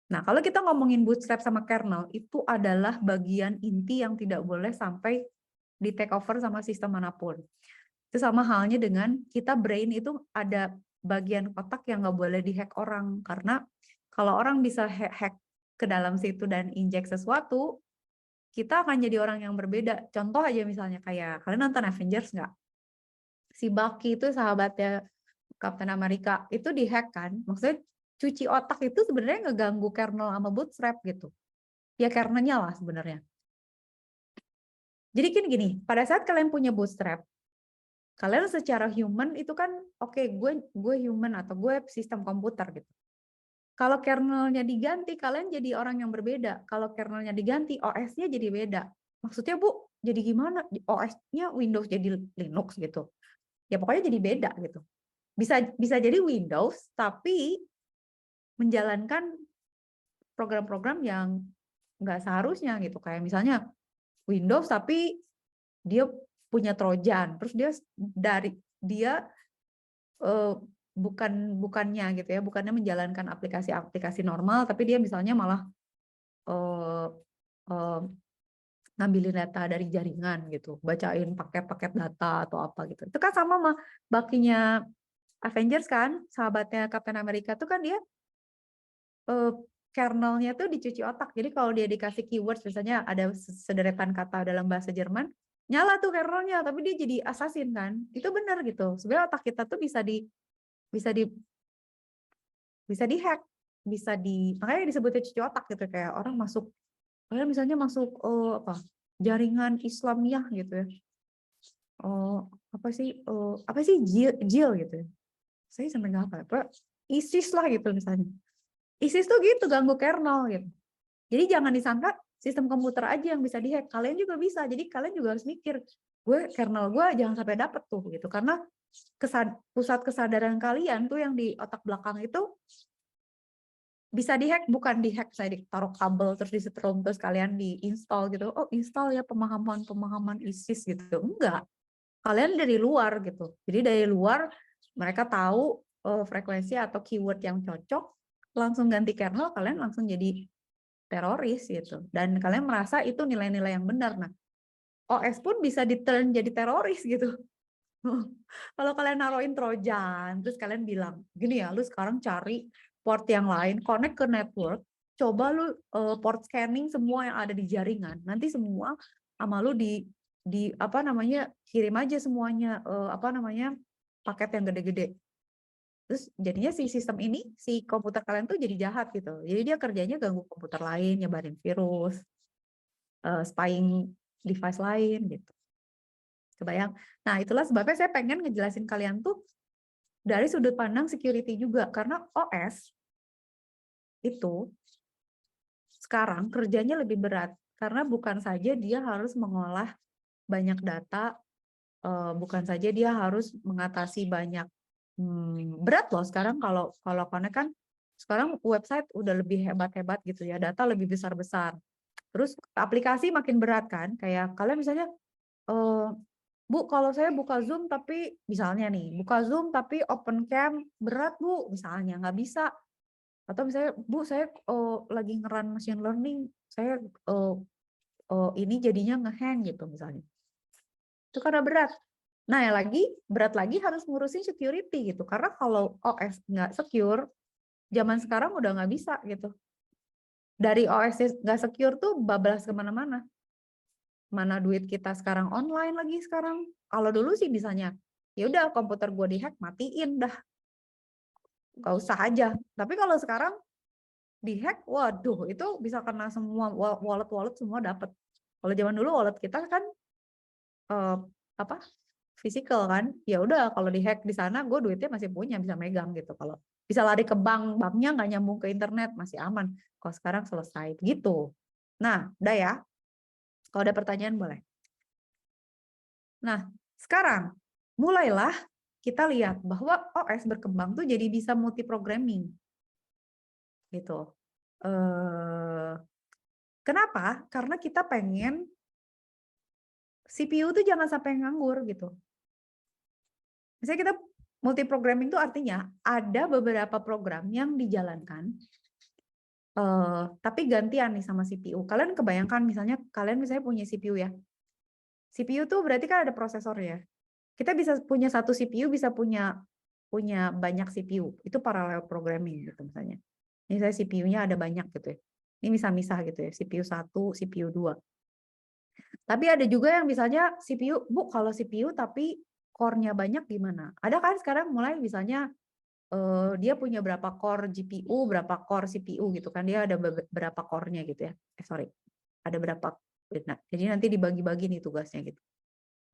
Nah, kalau kita ngomongin bootstrap sama kernel, itu adalah bagian inti yang tidak boleh sampai di take over sama sistem manapun. Itu sama halnya dengan kita brain itu ada bagian otak yang nggak boleh dihack orang. Karena kalau orang bisa hack ke dalam situ dan injek sesuatu, kita akan jadi orang yang berbeda. Contoh aja misalnya kayak, kalian nonton Avengers nggak? Si Bucky itu sahabatnya Captain America, itu dihack kan? Maksudnya cuci otak itu sebenarnya ngeganggu kernel sama bootstrap gitu. Ya kernelnya lah sebenarnya. Jadi gini, pada saat kalian punya bootstrap, kalian secara human itu kan oke, gue human atau gue sistem komputer gitu. Kalau kernelnya diganti, kalian jadi orang yang berbeda. Kalau kernelnya diganti, OS-nya jadi beda. Maksudnya Bu, jadi gimana? OS-nya Windows jadi Linux gitu. Ya pokoknya jadi beda gitu. Bisa jadi Windows, tapi menjalankan program-program yang nggak seharusnya gitu. Kayak misalnya Windows, tapi dia punya Trojan. Terus dia bukannya gitu ya, bukannya menjalankan aplikasi-aplikasi normal, tapi dia misalnya malah uh, uh, ngambilin data dari jaringan gitu, bacain paket-paket data atau apa gitu. Itu kan sama mah bakinya Avengers kan, sahabatnya Captain America tuh kan dia kernelnya tuh dicuci otak. Jadi kalau dia dikasih keywords, misalnya ada sederetan kata dalam bahasa Jerman, nyala tuh kernelnya, tapi dia jadi assassin kan. Itu benar gitu. Sebenarnya otak kita tuh bisa di dihack, makanya disebutnya cuci otak gitu, kayak orang masuk, kayak misalnya masuk jaringan Islamiyah gitu ya. Apa sih jil gitu ya. Saya sampai nggak apa ISIS lah gitu misalnya. ISIS tuh gitu ganggu kernel gitu. Jadi jangan disangka sistem komputer aja yang bisa dihack, kalian juga bisa. Jadi kalian juga harus mikir, kernel gue jangan sampai dapet tuh gitu, karena pusat kesadaran kalian tuh yang di otak belakang itu bisa dihack, bukan dihack saya ditaruh kabel terus disetrum terus kalian diinstal gitu. Oh, install ya pemahaman ISIS gitu. Enggak. Kalian dari luar gitu. Jadi dari luar mereka tahu frekuensi atau keyword yang cocok, langsung ganti kernel, kalian langsung jadi teroris gitu. Dan kalian merasa itu nilai-nilai yang benar. Nah, OS pun bisa di-turn jadi teroris gitu. Kalau kalian naruhin Trojan, terus kalian bilang, gini ya, lu sekarang cari port yang lain, connect ke network, coba lu port scanning semua yang ada di jaringan, nanti semua sama lu di apa namanya, kirim aja semuanya paket yang gede-gede. Terus jadinya si sistem ini, si komputer kalian tuh jadi jahat gitu. Jadi dia kerjanya ganggu komputer lain, nyebarin virus, spying device lain gitu. Kebayang? Nah, itulah sebabnya saya pengen ngejelasin kalian tuh dari sudut pandang security juga, karena OS itu sekarang kerjanya lebih berat, karena bukan saja dia harus mengolah banyak data, bukan saja dia harus mengatasi banyak, berat loh sekarang kalau karena kan sekarang website udah lebih hebat-hebat gitu ya, data lebih besar-besar. Terus aplikasi makin berat kan, kayak kalian misalnya, Bu, kalau saya buka Zoom tapi misalnya nih, buka Zoom tapi open cam berat Bu, misalnya nggak bisa. Atau misalnya, Bu, saya lagi ngeran machine learning, saya ini jadinya ngehang gitu misalnya. Itu karena berat. Nah, yang berat lagi harus ngurusin security gitu. Karena kalau OS nggak secure, zaman sekarang udah nggak bisa gitu. Dari OS nggak secure tuh bablas kemana-mana. Mana duit kita sekarang online lagi sekarang. Kalau dulu sih bisanya, ya udah komputer gue dihack, matiin dah, nggak usah aja. Tapi kalau sekarang dihack, waduh, itu bisa kena semua wallet semua dapat. Kalau zaman dulu wallet kita kan physical kan, ya udah kalau dihack di sana, gue duitnya masih punya, bisa megang gitu. Kalau bisa lari ke banknya nggak nyambung ke internet, masih aman. Kalau sekarang selesai gitu. Nah, udah ya. Kalau ada pertanyaan boleh. Nah, sekarang mulailah kita lihat bahwa OS berkembang tuh jadi bisa multi programming. Gitu. Kenapa? Karena kita pengen CPU tuh jangan sampai nganggur gitu. Misalnya kita multi programming itu artinya ada beberapa program yang dijalankan tapi gantian nih sama CPU. Kalian kebayangkan misalnya punya CPU ya. CPU tuh berarti kan ada prosesor ya. Kita bisa punya satu CPU, bisa punya banyak CPU. Itu parallel programming gitu misalnya. Misalnya CPU-nya ada banyak gitu ya. Ini misah-misah gitu ya, CPU 1, CPU 2. Tapi ada juga yang misalnya CPU, Bu, kalau CPU tapi core-nya banyak gimana? Ada kan sekarang mulai misalnya dia punya berapa core GPU, berapa core CPU gitu kan, dia ada berapa core-nya gitu ya. Sorry, ada berapa. Nah, jadi nanti dibagi-bagi nih tugasnya gitu.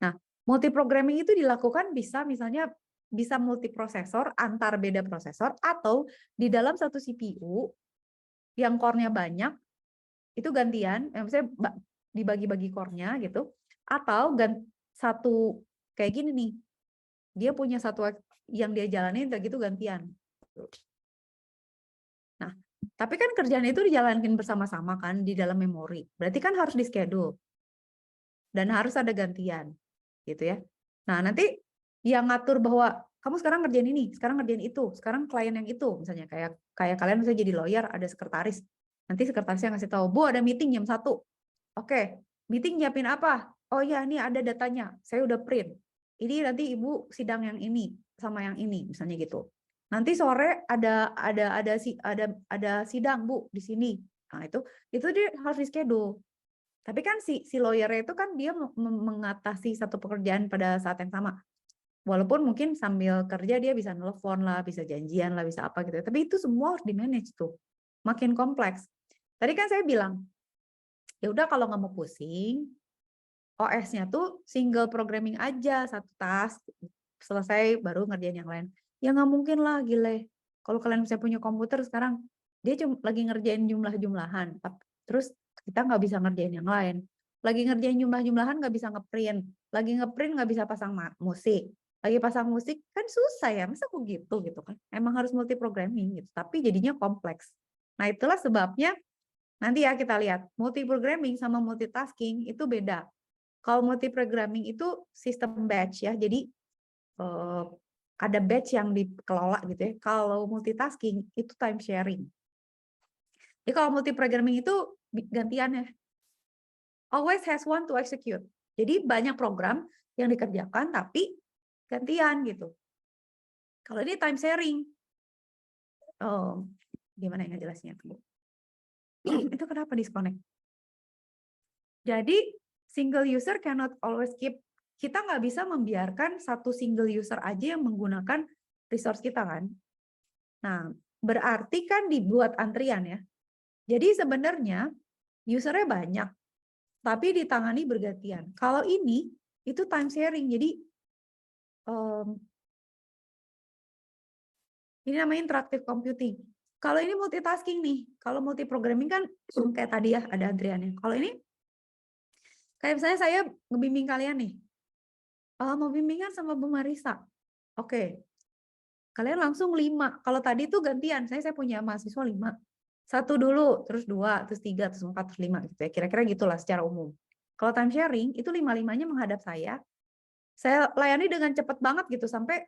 Nah, multiprogramming itu dilakukan bisa misalnya bisa multiprosesor antar beda prosesor atau di dalam satu CPU yang core-nya banyak itu gantian, misalnya dibagi-bagi core-nya gitu, atau satu kayak gini nih, dia punya satu yang dia jalanin kayak gitu gantian. Nah, tapi kan kerjaan itu dijalanin bersama-sama kan di dalam memori. Berarti kan harus di schedule dan harus ada gantian, gitu ya. Nah, nanti yang ngatur bahwa kamu sekarang ngerjain ini, sekarang ngerjain itu, sekarang klien yang itu, misalnya kayak kalian misalnya jadi lawyer, ada sekretaris. Nanti sekretarisnya ngasih tahu, Bu ada meeting jam 1. Oke, meeting nyiapin apa? Oh iya, ini ada datanya, saya udah print. Ini nanti Ibu sidang yang ini sama yang ini, misalnya gitu. Nanti sore ada sidang Bu di sini. Nah, itu dia harus di schedule. Tapi kan si lawyer itu kan dia mengatasi satu pekerjaan pada saat yang sama. Walaupun mungkin sambil kerja dia bisa nelfon lah, bisa janjian lah, bisa apa gitu. Tapi itu semua harus di-manage tuh. Makin kompleks. Tadi kan saya bilang, ya udah kalau nggak mau pusing, OS-nya tuh single programming aja, satu task, selesai baru ngerjain yang lain. Ya nggak mungkin lah, gile. Kalau kalian bisa punya komputer sekarang, dia cuma lagi ngerjain jumlah-jumlahan. Terus kita nggak bisa ngerjain yang lain. Lagi ngerjain jumlah-jumlahan nggak bisa ngeprint. Lagi ngeprint nggak bisa pasang musik. Lagi pasang musik kan susah ya, masa aku gitu kan. Emang harus multi programming gitu, tapi jadinya kompleks. Nah itulah sebabnya nanti ya kita lihat multi programming sama multitasking itu beda. Kalau multi programming itu sistem batch ya, jadi ada batch yang dikelola gitu ya. Kalau multitasking itu time sharing. Jadi kalau multi programming itu gantian ya. Always has one to execute. Jadi banyak program yang dikerjakan tapi gantian gitu. Kalau ini time sharing, gimana ya jelasnya tuh? Itu kenapa disconnect? Jadi single user cannot always keep. Kita nggak bisa membiarkan satu single user aja yang menggunakan resource kita kan. Nah, berarti kan dibuat antrian ya. Jadi sebenarnya usernya banyak, tapi ditangani bergantian. Kalau ini itu time sharing, jadi ini namanya interactive computing. Kalau ini multitasking nih, kalau multi programming kan kayak tadi ya ada antriannya. Kalau ini kayak misalnya saya ngebimbing kalian nih, mau bimbingan sama Bu Marisa. Oke, kalian langsung 5. Kalau tadi tuh gantian, saya punya mahasiswa 5. 1 dulu, terus 2, terus 3, terus 4, terus 5 gitu ya. Kira-kira gitulah secara umum. Kalau time sharing itu 5-5-nya menghadap saya layani dengan cepat banget gitu sampai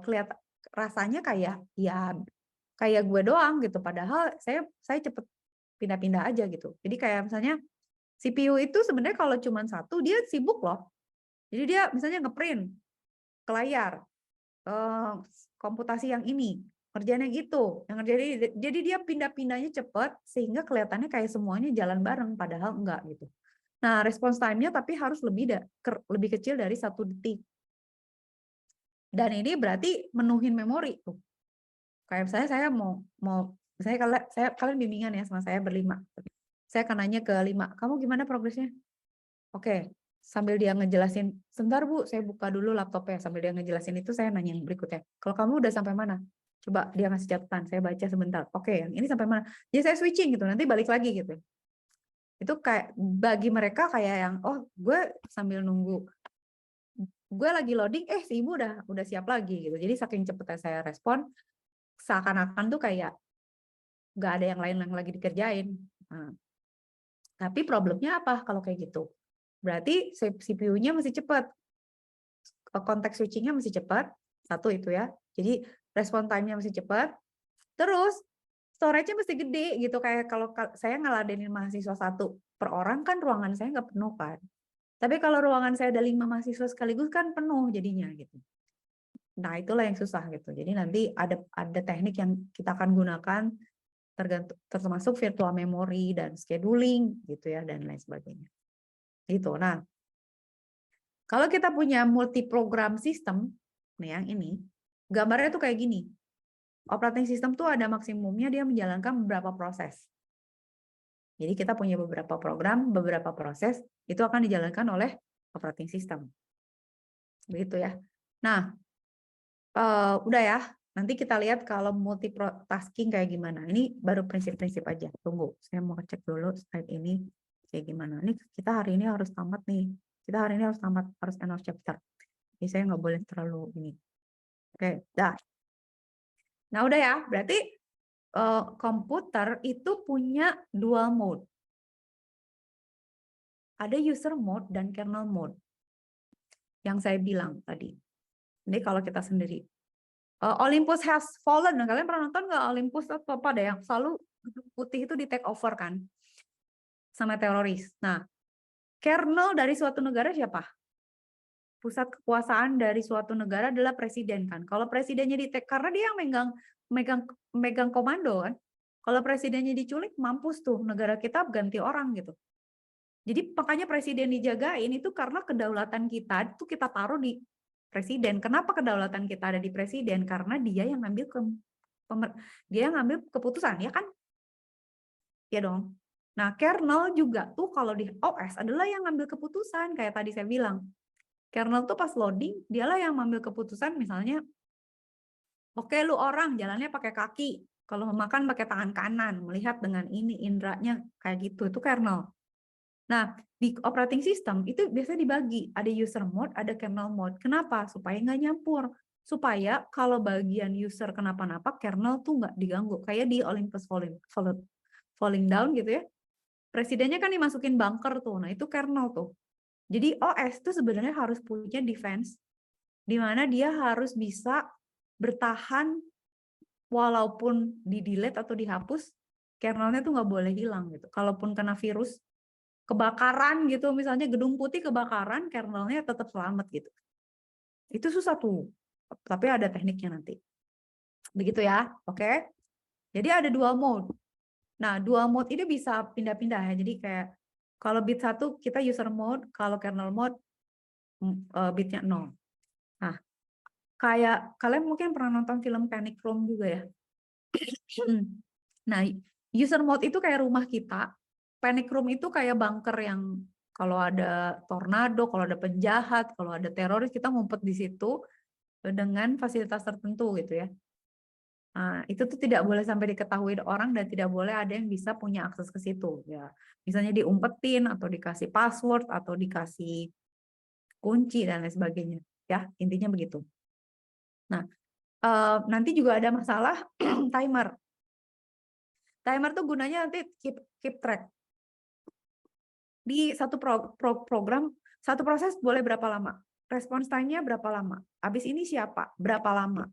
kelihatan rasanya kayak ya kayak gue doang gitu. Padahal saya cepet pindah-pindah aja gitu. Jadi kayak misalnya CPU itu sebenarnya kalau cuma satu dia sibuk loh. Jadi dia misalnya ngeprint ke layar komputasi yang ini, kerjaan yang itu, yang jadi dia pindah-pindahnya cepat sehingga kelihatannya kayak semuanya jalan bareng padahal enggak gitu. Nah, response time-nya tapi harus lebih kecil dari 1 detik. Dan ini berarti menuhin memori tuh. Kayak saya mau kalian bimbingan ya sama saya berlima. Saya akan nanya ke 5, kamu gimana progresnya? Oke, sambil dia ngejelasin, sebentar Bu, saya buka dulu laptopnya. Sambil dia ngejelasin itu, saya nanya yang berikutnya. Kalau kamu udah sampai mana? Coba dia ngasih catatan, saya baca sebentar. Oke, yang ini sampai mana? Jadi saya switching gitu, nanti balik lagi gitu. Itu kayak bagi mereka kayak yang, oh gue sambil nunggu, gue lagi loading, si ibu udah siap lagi gitu. Jadi saking cepetnya saya respon, seakan-akan tuh kayak nggak ada yang lain yang lagi dikerjain. Nah, tapi problemnya apa kalau kayak gitu? Berarti CPU-nya masih cepat, konteks switching-nya masih cepat, satu itu ya. Jadi respon time-nya masih cepat. Terus storage-nya mesti gede gitu, kayak kalau saya ngeladenin mahasiswa 1 per orang kan ruangan saya nggak penuh kan. Tapi kalau ruangan saya ada 5 mahasiswa sekaligus kan penuh jadinya gitu. Nah, itulah yang susah gitu. Jadi nanti ada teknik yang kita akan gunakan termasuk virtual memory dan scheduling gitu ya dan lain sebagainya. Gitu. Nah, kalau kita punya multi program system, nih yang ini, Gambarnya tuh kayak gini. Operating system tuh ada maksimumnya dia menjalankan beberapa proses. Jadi kita punya beberapa program, beberapa proses, itu akan dijalankan oleh operating system. Begitu ya. Nah, udah ya. Nanti kita lihat kalau multitasking kayak gimana. Ini baru prinsip-prinsip aja. Tunggu, saya mau cek dulu slide ini kayak gimana. Ini kita hari ini harus tamat nih. Kita hari ini harus tamat, harus end of chapter. Jadi saya nggak boleh terlalu ini. Oke, dah. Nah udah ya, berarti komputer itu punya dual mode. Ada user mode dan kernel mode. Yang saya bilang tadi. Ini kalau kita sendiri. Olympus has fallen. Nah, kalian pernah nonton nggak Olympus atau apa deh yang selalu putih itu di take over kan sama teroris. Nah, kernel dari suatu negara siapa? Pusat kekuasaan dari suatu negara adalah presiden kan. Kalau presidennya di take karena dia yang megang komando kan. Kalau presidennya diculik mampus tuh negara kita ganti orang gitu. Jadi makanya presiden dijagain itu karena kedaulatan kita itu kita taruh di presiden. Kenapa kedaulatan kita ada di presiden? Karena dia yang ngambil keputusan, ya kan? Ya dong. Nah, kernel juga tuh kalau di OS adalah yang ngambil keputusan kayak tadi saya bilang. Kernel tuh pas loading, dialah yang ngambil keputusan misalnya, oke lu orang jalannya pakai kaki, kalau makan pakai tangan kanan, melihat dengan ini indranya kayak gitu, itu kernel. Nah, di operating system itu biasanya dibagi, ada user mode, ada kernel mode. Kenapa? Supaya nggak nyampur. Supaya kalau bagian user kenapa-napa, kernel tuh nggak diganggu. Kayak di Olympus falling down gitu ya. Presidennya kan dimasukin bunker tuh, nah itu kernel tuh. Jadi OS tuh sebenarnya harus punya defense, di mana dia harus bisa bertahan walaupun di-delete atau dihapus, kernelnya tuh nggak boleh hilang gitu. Kalaupun kena virus, kebakaran gitu, misalnya gedung putih kebakaran, kernelnya tetap selamat gitu. Itu susah tuh, tapi ada tekniknya nanti. Begitu ya, oke? Jadi ada dual mode. Nah, dual mode ini bisa pindah-pindah ya. Jadi kayak kalau bit 1 kita user mode, kalau kernel mode bitnya 0. Nah, kayak kalian mungkin pernah nonton film Panic Room juga ya. Nah, user mode itu kayak rumah kita. Panic room itu kayak bunker yang kalau ada tornado, kalau ada penjahat, kalau ada teroris, kita ngumpet di situ dengan fasilitas tertentu gitu ya. Nah, itu tuh tidak boleh sampai diketahui orang dan tidak boleh ada yang bisa punya akses ke situ. Ya, misalnya diumpetin atau dikasih password atau dikasih kunci dan lain sebagainya. Ya, intinya begitu. Nah, nanti juga ada masalah timer. Timer tuh gunanya nanti keep track. Di satu program, satu proses boleh berapa lama? Response time-nya berapa lama? Habis ini siapa? Berapa lama?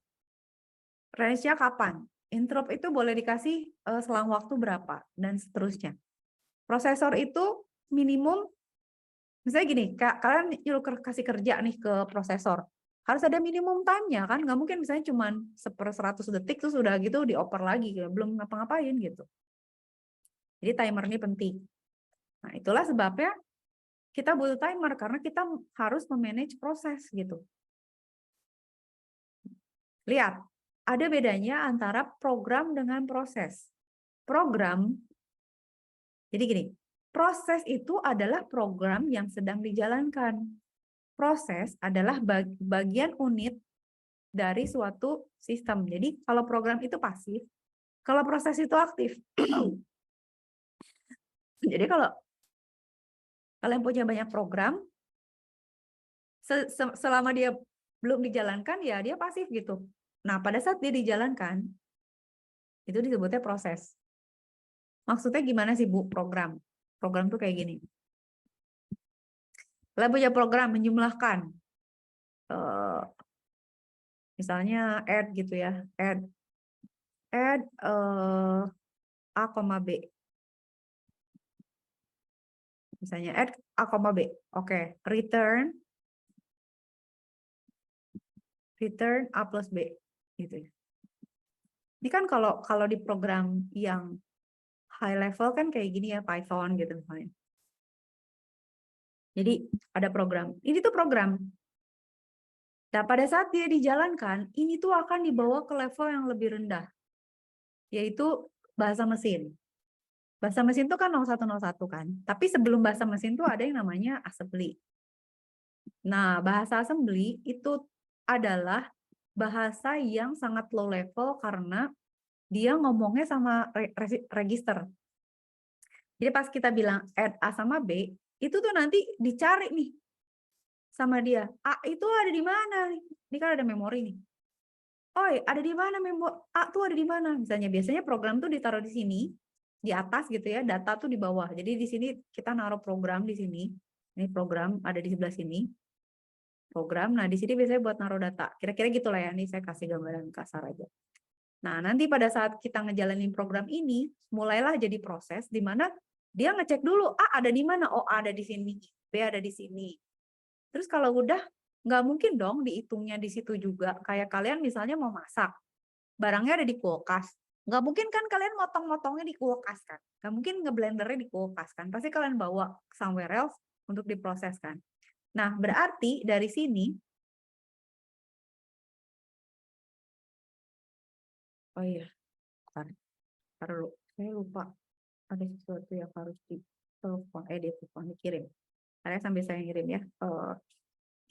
Range-nya kapan? Interrupt itu boleh dikasih selang waktu berapa? Dan seterusnya. Prosesor itu minimum, misalnya gini, kalian nyuruh kasih kerja nih ke prosesor. Harus ada minimum time-nya kan? Nggak mungkin misalnya cuma 100 detik terus udah gitu dioper lagi. Belum ngapa-ngapain gitu. Jadi timer ini penting. Nah, itulah sebabnya kita butuh timer karena kita harus memanage proses gitu. Lihat, ada bedanya antara program dengan proses. Program, jadi gini, proses itu adalah program yang sedang dijalankan. Proses adalah bagian unit dari suatu sistem. Jadi kalau program itu pasif, kalau proses itu aktif. Jadi kalau kalian punya banyak program, selama dia belum dijalankan, ya dia pasif gitu. Nah, pada saat dia dijalankan, itu disebutnya proses. Maksudnya gimana sih, Bu, program? Program tuh kayak gini. Kalian punya program menjumlahkan. Misalnya add gitu ya. Add A, B. Misalnya add A, B. Oke, return A plus B. Gitu ya. Ini kan kalau di program yang high level kan kayak gini ya, Python gitu misalnya. Jadi ada program. Ini tuh program. Nah, pada saat dia dijalankan, ini tuh akan dibawa ke level yang lebih rendah, yaitu bahasa mesin. Bahasa mesin itu kan 0101 kan, tapi sebelum bahasa mesin tuh ada yang namanya assembly. Nah, bahasa assembly itu adalah bahasa yang sangat low level karena dia ngomongnya sama register. Jadi pas kita bilang add A sama B, itu tuh nanti dicari nih sama dia. A itu ada di mana? Ini kan ada memori nih. Oh, ada di mana memori? A tuh ada di mana? Misalnya biasanya program tuh ditaruh di sini, di atas gitu ya, data tuh di bawah. Jadi di sini kita naruh program di sini. Ini program ada di sebelah sini. Program. Nah, di sini biasanya buat naruh data. Kira-kira gitulah ya. Ini saya kasih gambaran kasar aja. Nah, nanti pada saat kita ngejalanin program ini, mulailah jadi proses di mana dia ngecek dulu, A ada di mana? Oh, A ada di sini. B ada di sini. Terus kalau udah, nggak mungkin dong dihitungnya di situ juga. Kayak kalian misalnya mau masak, barangnya ada di kulkas. Nggak mungkin kan kalian motong-motongnya di kulkas kan? Nggak mungkin ngeblendernya di kulkas kan? Pasti kalian bawa somewhere else untuk diproses kan? Nah, berarti dari sini, oh iya, taruh dulu. Saya lupa ada sesuatu yang harus ditelepon, dikirim. Saya sambil saya ngirim ya.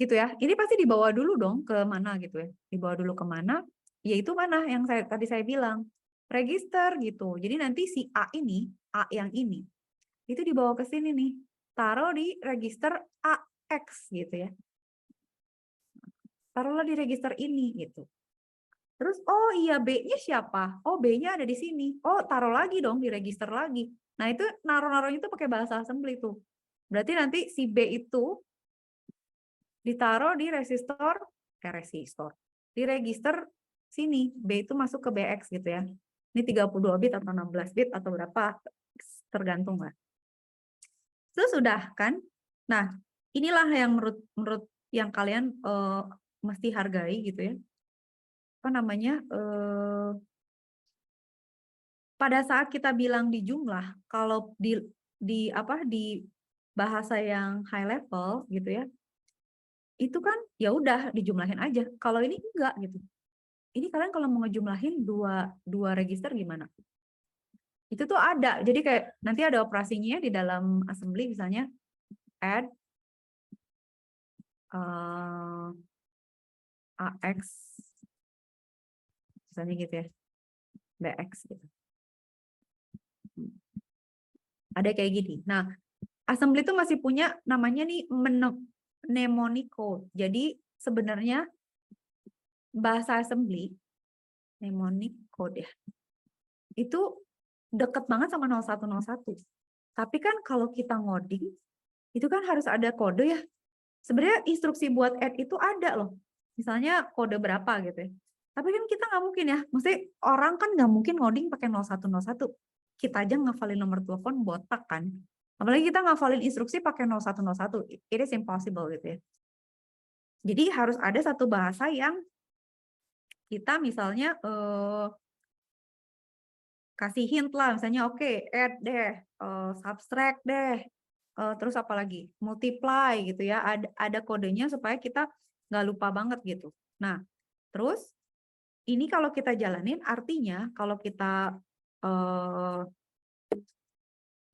Gitu ya. Ini pasti dibawa dulu dong ke mana gitu ya. Dibawa dulu ke mana? Yaitu mana yang tadi saya bilang. Register gitu. Jadi nanti si A ini, A yang ini, itu dibawa ke sini nih. Taruh di register AX gitu ya. Taruhlah di register ini gitu. Terus, oh iya B-nya siapa? Oh B-nya ada di sini. Oh taruh lagi dong di register lagi. Nah itu naruh-naruhnya itu pakai bahasa assembly tuh. Berarti nanti si B itu ditaruh di resistor, di register sini. B itu masuk ke BX gitu ya. Ini 32 bit atau 16 bit atau berapa, tergantung lah. Terus sudah kan? Nah, inilah yang menurut yang kalian mesti hargai gitu ya. Apa namanya? Pada saat kita bilang di jumlah, kalau di bahasa yang high level gitu ya, itu kan ya udah dijumlahin aja. Kalau ini enggak gitu. Ini kalian kalau mau ngejumlahin dua register gimana? Itu tuh ada. Jadi kayak nanti ada operasinya di dalam assembly misalnya add AX misalnya gitu ya. BX gitu. Ada kayak gini. Nah, assembly itu masih punya namanya nih mnemonic code. Jadi sebenarnya bahasa assembly mnemonic code ya. Itu deket banget sama 0101. Tapi kan kalau kita ngoding itu kan harus ada kode ya. Sebenarnya instruksi buat add itu ada loh. Misalnya kode berapa gitu ya. Tapi kan kita nggak mungkin ya. Mesti orang kan nggak mungkin ngoding pakai 0101. Kita aja ngafalin nomor telepon botak kan. Apalagi kita ngafalin instruksi pakai 0101. It is impossible gitu ya. Jadi harus ada satu bahasa yang kita misalnya kasih hint lah. Misalnya oke, add deh, subtract deh, terus apa lagi? Multiply gitu ya. Ada kodenya supaya kita nggak lupa banget gitu. Nah, terus ini kalau kita jalanin artinya kalau kita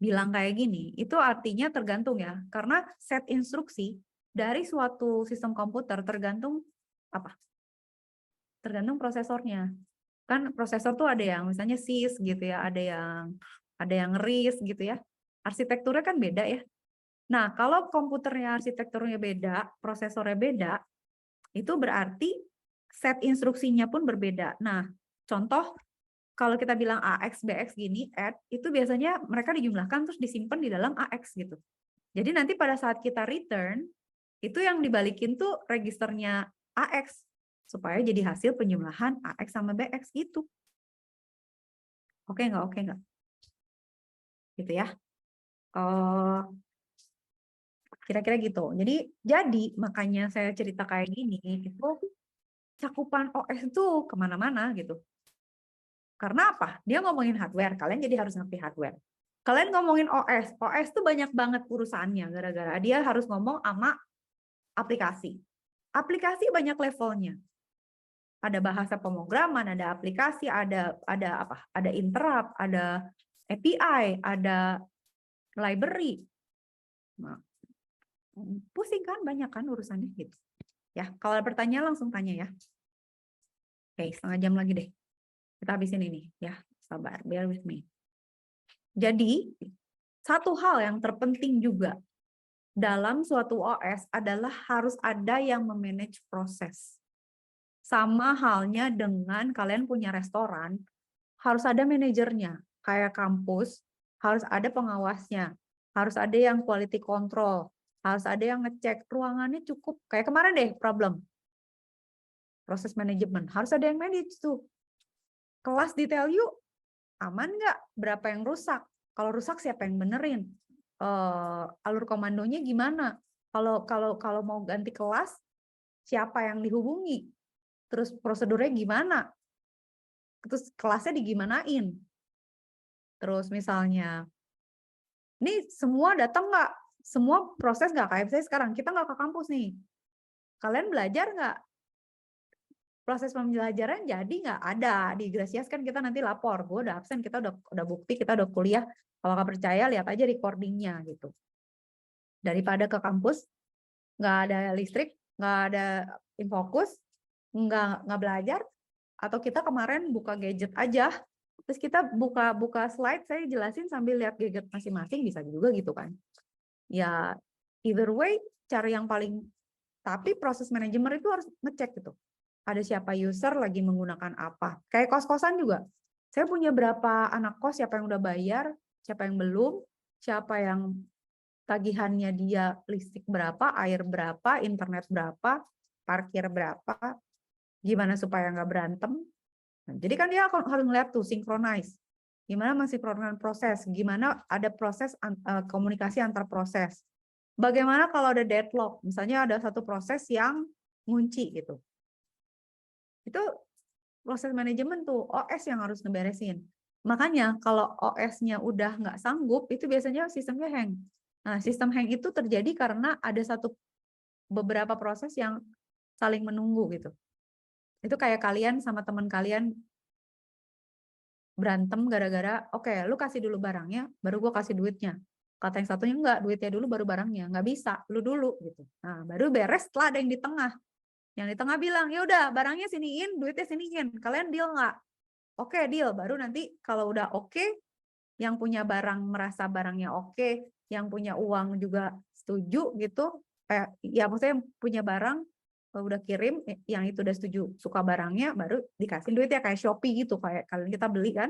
bilang kayak gini, itu artinya tergantung ya. Karena set instruksi dari suatu sistem komputer tergantung apa? Tergantung prosesornya. Kan prosesor tuh ada yang misalnya SIS gitu ya, ada yang RISC gitu ya. Arsitekturnya kan beda ya. Nah, kalau komputernya arsitekturnya beda, prosesornya beda, itu berarti set instruksinya pun berbeda. Nah, contoh kalau kita bilang AX, BX gini, add, itu biasanya mereka dijumlahkan terus disimpan di dalam AX gitu. Jadi nanti pada saat kita return, itu yang dibalikin tuh registernya AX, supaya jadi hasil penjumlahan AX sama BX gitu. Oke nggak? Oke nggak? Gitu ya. Kira-kira gitu. Jadi makanya saya cerita kayak gini, itu cakupan OS itu kemana-mana gitu. Karena apa? Dia ngomongin hardware, kalian jadi harus ngerti hardware. Kalian ngomongin OS tuh banyak banget urusannya gara-gara dia harus ngomong sama aplikasi. Aplikasi banyak levelnya. Ada bahasa pemrograman, ada aplikasi, ada apa? Ada interrupt, ada API, ada library. Nah, pusing kan, banyak kan urusannya gitu. Ya, kalau ada pertanyaan langsung tanya ya. Oke, setengah jam lagi deh. Kita habisin ini ya. Sabar, bear with me. Jadi, satu hal yang terpenting juga dalam suatu OS adalah harus ada yang memanage proses. Sama halnya dengan kalian punya restoran, harus ada manajernya. Kayak kampus, harus ada pengawasnya. Harus ada yang quality control. Harus ada yang ngecek ruangannya cukup. Kayak kemarin deh problem. Proses manajemen. Harus ada yang manage tuh. Kelas detail yuk, aman nggak? Berapa yang rusak? Kalau rusak siapa yang benerin? Alur komandonya gimana? Kalau mau ganti kelas, siapa yang dihubungi? Terus prosedurnya gimana? Terus kelasnya digimanain? Terus misalnya, ini semua datang nggak? Semua proses nggak? Kayak saya sekarang, kita nggak ke kampus nih. Kalian belajar nggak? Proses pembelajaran jadi nggak ada. Di Gracias kan kita nanti lapor, gue udah absen, kita udah bukti, kita udah kuliah. Kalau nggak percaya, lihat aja recordingnya gitu. Daripada ke kampus, nggak ada listrik, nggak ada infokus, nggak belajar, atau kita kemarin buka gadget aja, terus kita buka slide, saya jelasin sambil lihat gadget masing-masing, bisa juga gitu kan. Ya, either way, cari yang paling, tapi proses manajemen itu harus ngecek gitu. Ada siapa user lagi menggunakan apa. Kayak kos-kosan juga. Saya punya berapa anak kos, siapa yang udah bayar, siapa yang belum, siapa yang tagihannya dia listrik berapa, air berapa, internet berapa, parkir berapa, gimana supaya nggak berantem. Nah, jadi kan dia harus ngeliat tuh, synchronize. Gimana mensinkronkan proses, gimana ada proses komunikasi antar proses. Bagaimana kalau ada deadlock, misalnya ada satu proses yang ngunci gitu. Itu proses manajemen tuh, OS yang harus ngeberesin. Makanya kalau OS-nya udah nggak sanggup, itu biasanya sistemnya hang. Nah, sistem hang itu terjadi karena ada beberapa proses yang saling menunggu gitu. Itu kayak kalian sama teman kalian berantem gara-gara, oke, lu kasih dulu barangnya, baru gue kasih duitnya. Kata yang satunya enggak, duitnya dulu baru barangnya. Nggak bisa, lu dulu gitu. Nah, baru beres setelah ada yang di tengah. Yang di tengah bilang, ya udah barangnya siniin, duitnya siniin. Kalian deal nggak? Oke, deal. Baru nanti kalau udah oke, yang punya barang merasa barangnya oke, yang punya uang juga setuju gitu. Ya maksudnya yang punya barang udah kirim, yang itu udah setuju suka barangnya, baru dikasih duitnya kayak Shopee gitu. Kayak kalian kita beli kan,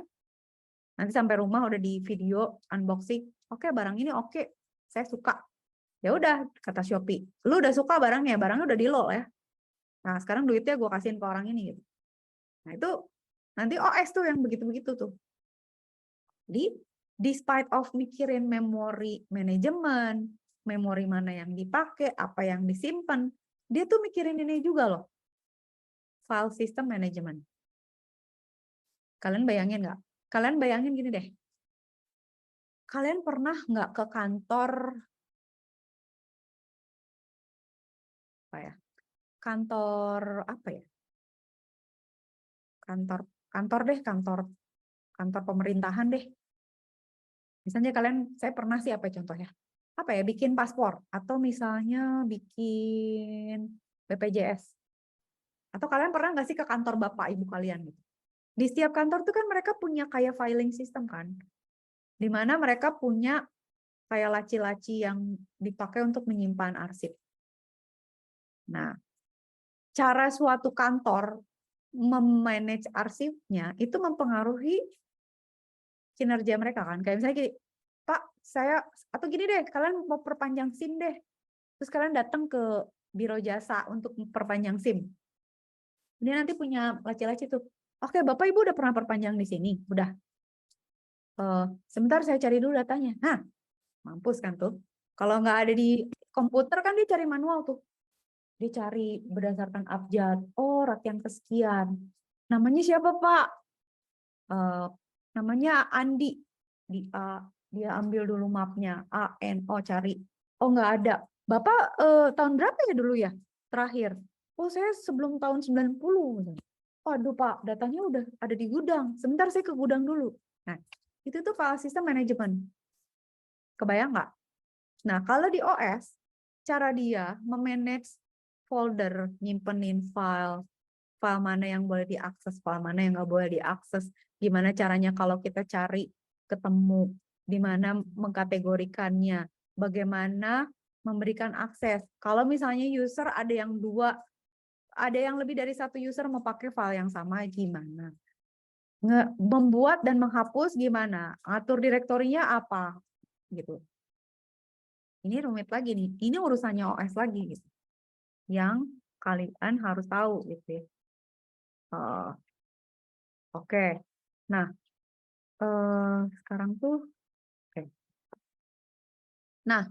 nanti sampai rumah udah di video unboxing. Oke, barang ini oke, saya suka. Ya udah, kata Shopee, lu udah suka barangnya udah di lo ya. Nah, sekarang duitnya gue kasihin ke orang ini gitu. Nah, itu nanti OS tuh yang begitu-begitu tuh. Jadi, despite of mikirin memori manajemen, memori mana yang dipakai, apa yang disimpan, dia tuh mikirin ini juga loh. File system management. Kalian bayangin nggak? Kalian bayangin gini deh. Kalian pernah nggak ke kantor apa ya? Kantor apa ya? Kantor pemerintahan deh. Misalnya saya pernah sih apa contohnya? Apa ya? Bikin paspor atau misalnya bikin BPJS. Atau kalian pernah nggak sih ke kantor bapak ibu kalian gitu? Di setiap kantor tuh kan mereka punya kayak filing system kan, di mana mereka punya kayak laci-laci yang dipakai untuk menyimpan arsip. Nah, cara suatu kantor memanage arsipnya itu mempengaruhi kinerja mereka kan. Kayak misalnya gini, Pak, atau gini deh, kalian mau perpanjang SIM deh. Terus kalian datang ke biro jasa untuk perpanjang SIM. Dia nanti punya laci-laci tuh. Oke, Bapak Ibu udah pernah perpanjang di sini? Udah. Sebentar saya cari dulu datanya. Nah, mampus kan tuh. Kalau nggak ada di komputer kan dia cari manual tuh. Dia cari berdasarkan abjad. Oh, rakyat kesekian. Namanya siapa, Pak? Namanya Andi. Dia ambil dulu mapnya. ANO cari. Oh, nggak ada. Bapak tahun berapa ya dulu ya? Terakhir. Oh, saya sebelum tahun 90 misalnya. Waduh Pak, datanya udah ada di gudang. Sebentar saya ke gudang dulu. Nah, itu tuh file system management. Kebayang nggak? Nah, kalau di OS, cara dia memanage folder, nyimpenin file, file mana yang boleh diakses, file mana yang nggak boleh diakses, gimana caranya kalau kita cari ketemu, di mana mengkategorikannya, bagaimana memberikan akses. Kalau misalnya user ada yang dua, ada yang lebih dari satu user mau pakai file yang sama, gimana? Membuat dan menghapus gimana? Atur direktorinya apa? Gitu. Ini rumit lagi nih. Ini urusannya OS lagi gitu. Yang kalian harus tahu gitu ya. Oke. Nah, sekarang tuh oke. Nah,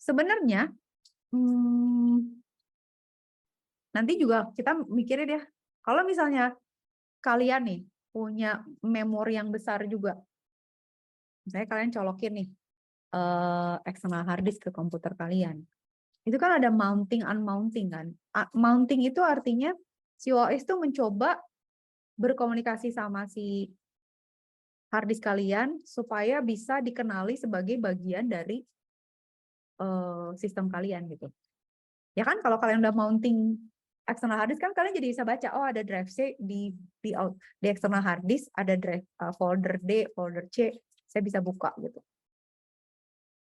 sebenarnya nanti juga kita mikirin ya. Kalau misalnya kalian nih punya memori yang besar juga. Misalnya kalian colokin nih external hard disk ke komputer kalian. Itu kan ada mounting unmounting kan. Mounting itu artinya si OS itu mencoba berkomunikasi sama si hard disk kalian supaya bisa dikenali sebagai bagian dari sistem kalian gitu. Ya kan kalau kalian udah mounting external hard disk kan kalian jadi bisa baca oh ada drive C di external hard disk, ada drive folder D, folder C, saya bisa buka gitu.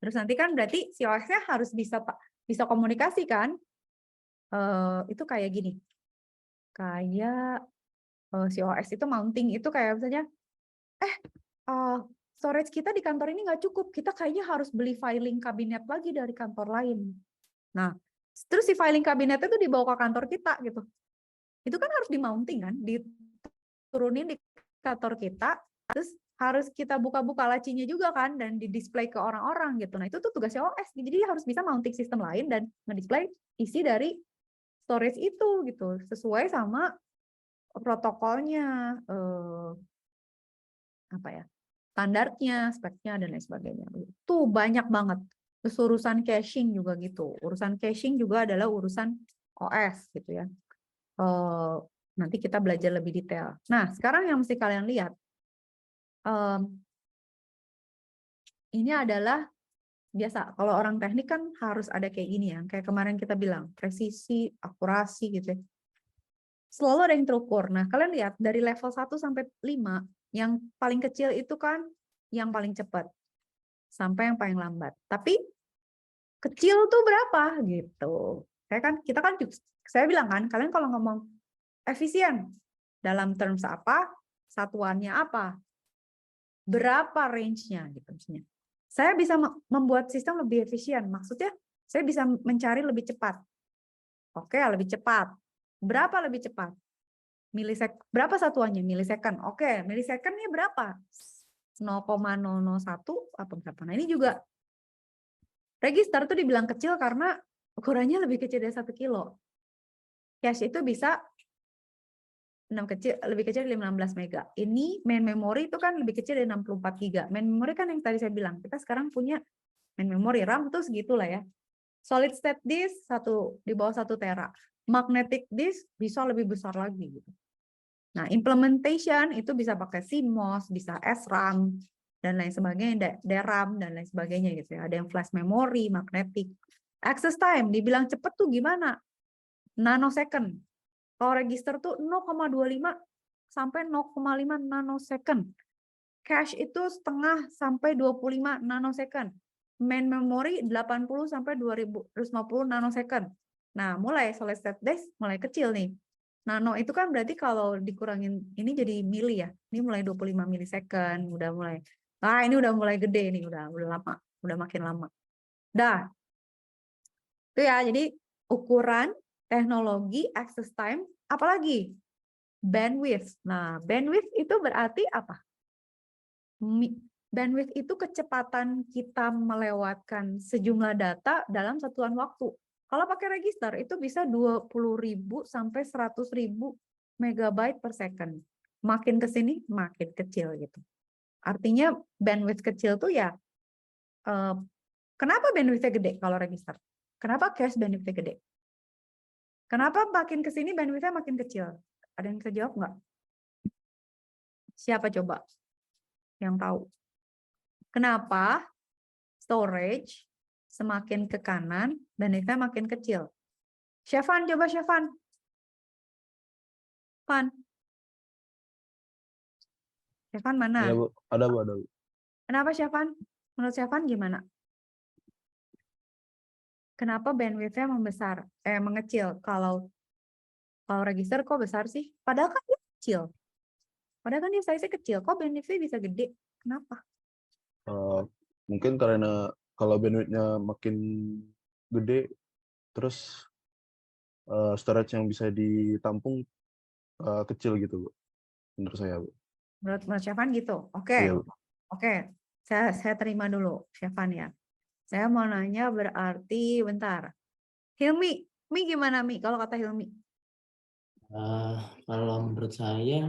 Terus nanti kan berarti si OS-nya harus bisa komunikasi kan? Itu kayak gini. Kayak si OS itu mounting itu kayak misalnya storage kita di kantor ini nggak cukup, kita kayaknya harus beli filing kabinet lagi dari kantor lain. Nah, terus si filing kabinet itu dibawa ke kantor kita gitu. Itu kan harus di-mounting kan, diturunin di kantor kita, terus harus kita buka-buka lacinya juga kan, dan di-display ke orang-orang gitu. Nah, itu tuh tugasnya OS. Jadi harus bisa mounting sistem lain dan nge-display isi dari storage itu gitu, sesuai sama protokolnya, apa ya, standarnya, speknya, dan lain sebagainya. Itu banyak banget. Terus urusan caching juga gitu. Urusan caching juga adalah urusan OS gitu ya. Nanti kita belajar lebih detail. Nah, sekarang yang mesti kalian lihat, ini adalah biasa. Kalau orang teknik kan harus ada kayak gini ya. Kayak kemarin kita bilang, presisi, akurasi gitu ya. Selalu ada yang terukur. Nah, kalian lihat dari level 1 sampai 5, yang paling kecil itu kan yang paling cepat. Sampai yang paling lambat. Tapi kecil tuh berapa gitu. Kita kan saya bilang kan, kalian kalau ngomong efisien dalam terms apa, satuannya apa, berapa range-nya gitu misalnya. Saya bisa membuat sistem lebih efisien. Maksudnya saya bisa mencari lebih cepat. Oke, lebih cepat. Berapa lebih cepat? Berapa satuannya? Milisecond. Oke, milisecond-nya berapa? 0,001 apa berapa? Nah, ini juga register tuh dibilang kecil karena ukurannya lebih kecil dari 1 kilo. Cache itu bisa lebih kecil dari 16 mega. Ini main memory itu kan lebih kecil dari 64 giga. Main memory kan yang tadi saya bilang, kita sekarang punya main memory RAM tuh segitulah ya. Solid state disk di bawah 1 tera. Magnetic disk bisa lebih besar lagi gitu. Nah, implementation itu bisa pakai CMOS, bisa SRAM dan lain sebagainya, DRAM dan lain sebagainya gitu ya. Ada yang flash memory, magnetic. Access time dibilang cepet tuh gimana? Nanosecond. Kalau register tuh 0,25 sampai 0,5 nanosecond. Cache itu setengah sampai 25 nanosecond. Main memory 80 sampai 250 nanosecond. Nah, mulai solid state disk mulai kecil nih. Nano itu kan berarti kalau dikurangin ini jadi mili ya. Ini mulai 25 milisecond, udah mulai. Ini udah mulai gede nih, udah lama, udah makin lama. Dah. Itu ya, jadi ukuran, teknologi, access time, apalagi bandwidth. Nah, bandwidth itu berarti apa? Bandwidth itu kecepatan kita melewatkan sejumlah data dalam satuan waktu. Kalau pakai register itu bisa 20.000 sampai 100.000 megabyte per second. Makin ke sini makin kecil gitu. Artinya bandwidth kecil tuh ya, kenapa bandwidth-nya gede kalau register? Kenapa cache bandwidth-nya gede? Kenapa makin ke sini bandwidth-nya makin kecil? Ada yang bisa jawab nggak? Siapa coba yang tahu? Kenapa storage semakin ke kanan, bandwidth-nya makin kecil? Syafan, coba Syafan. Syafan mana? Ada Bu, ada Bu, ada Bu. Kenapa Syafan? Menurut Syafan gimana? Kenapa bandwidth-nya mengecil? Kalau register kok besar sih? Padahal kan dia kecil. Padahal kan dia size-nya kecil. Kok bandwidth-nya bisa gede? Kenapa? Mungkin karena kalau bandwidth-nya makin gede, terus storage yang bisa ditampung kecil gitu Bu. Menurut saya Bu. Menurut Syafan gitu. Oke. Iya, Bu. Oke. Saya terima dulu Syafan ya. Saya mau nanya berarti bentar. Hilmi, gimana Mi kalau kata Hilmi? Kalau menurut saya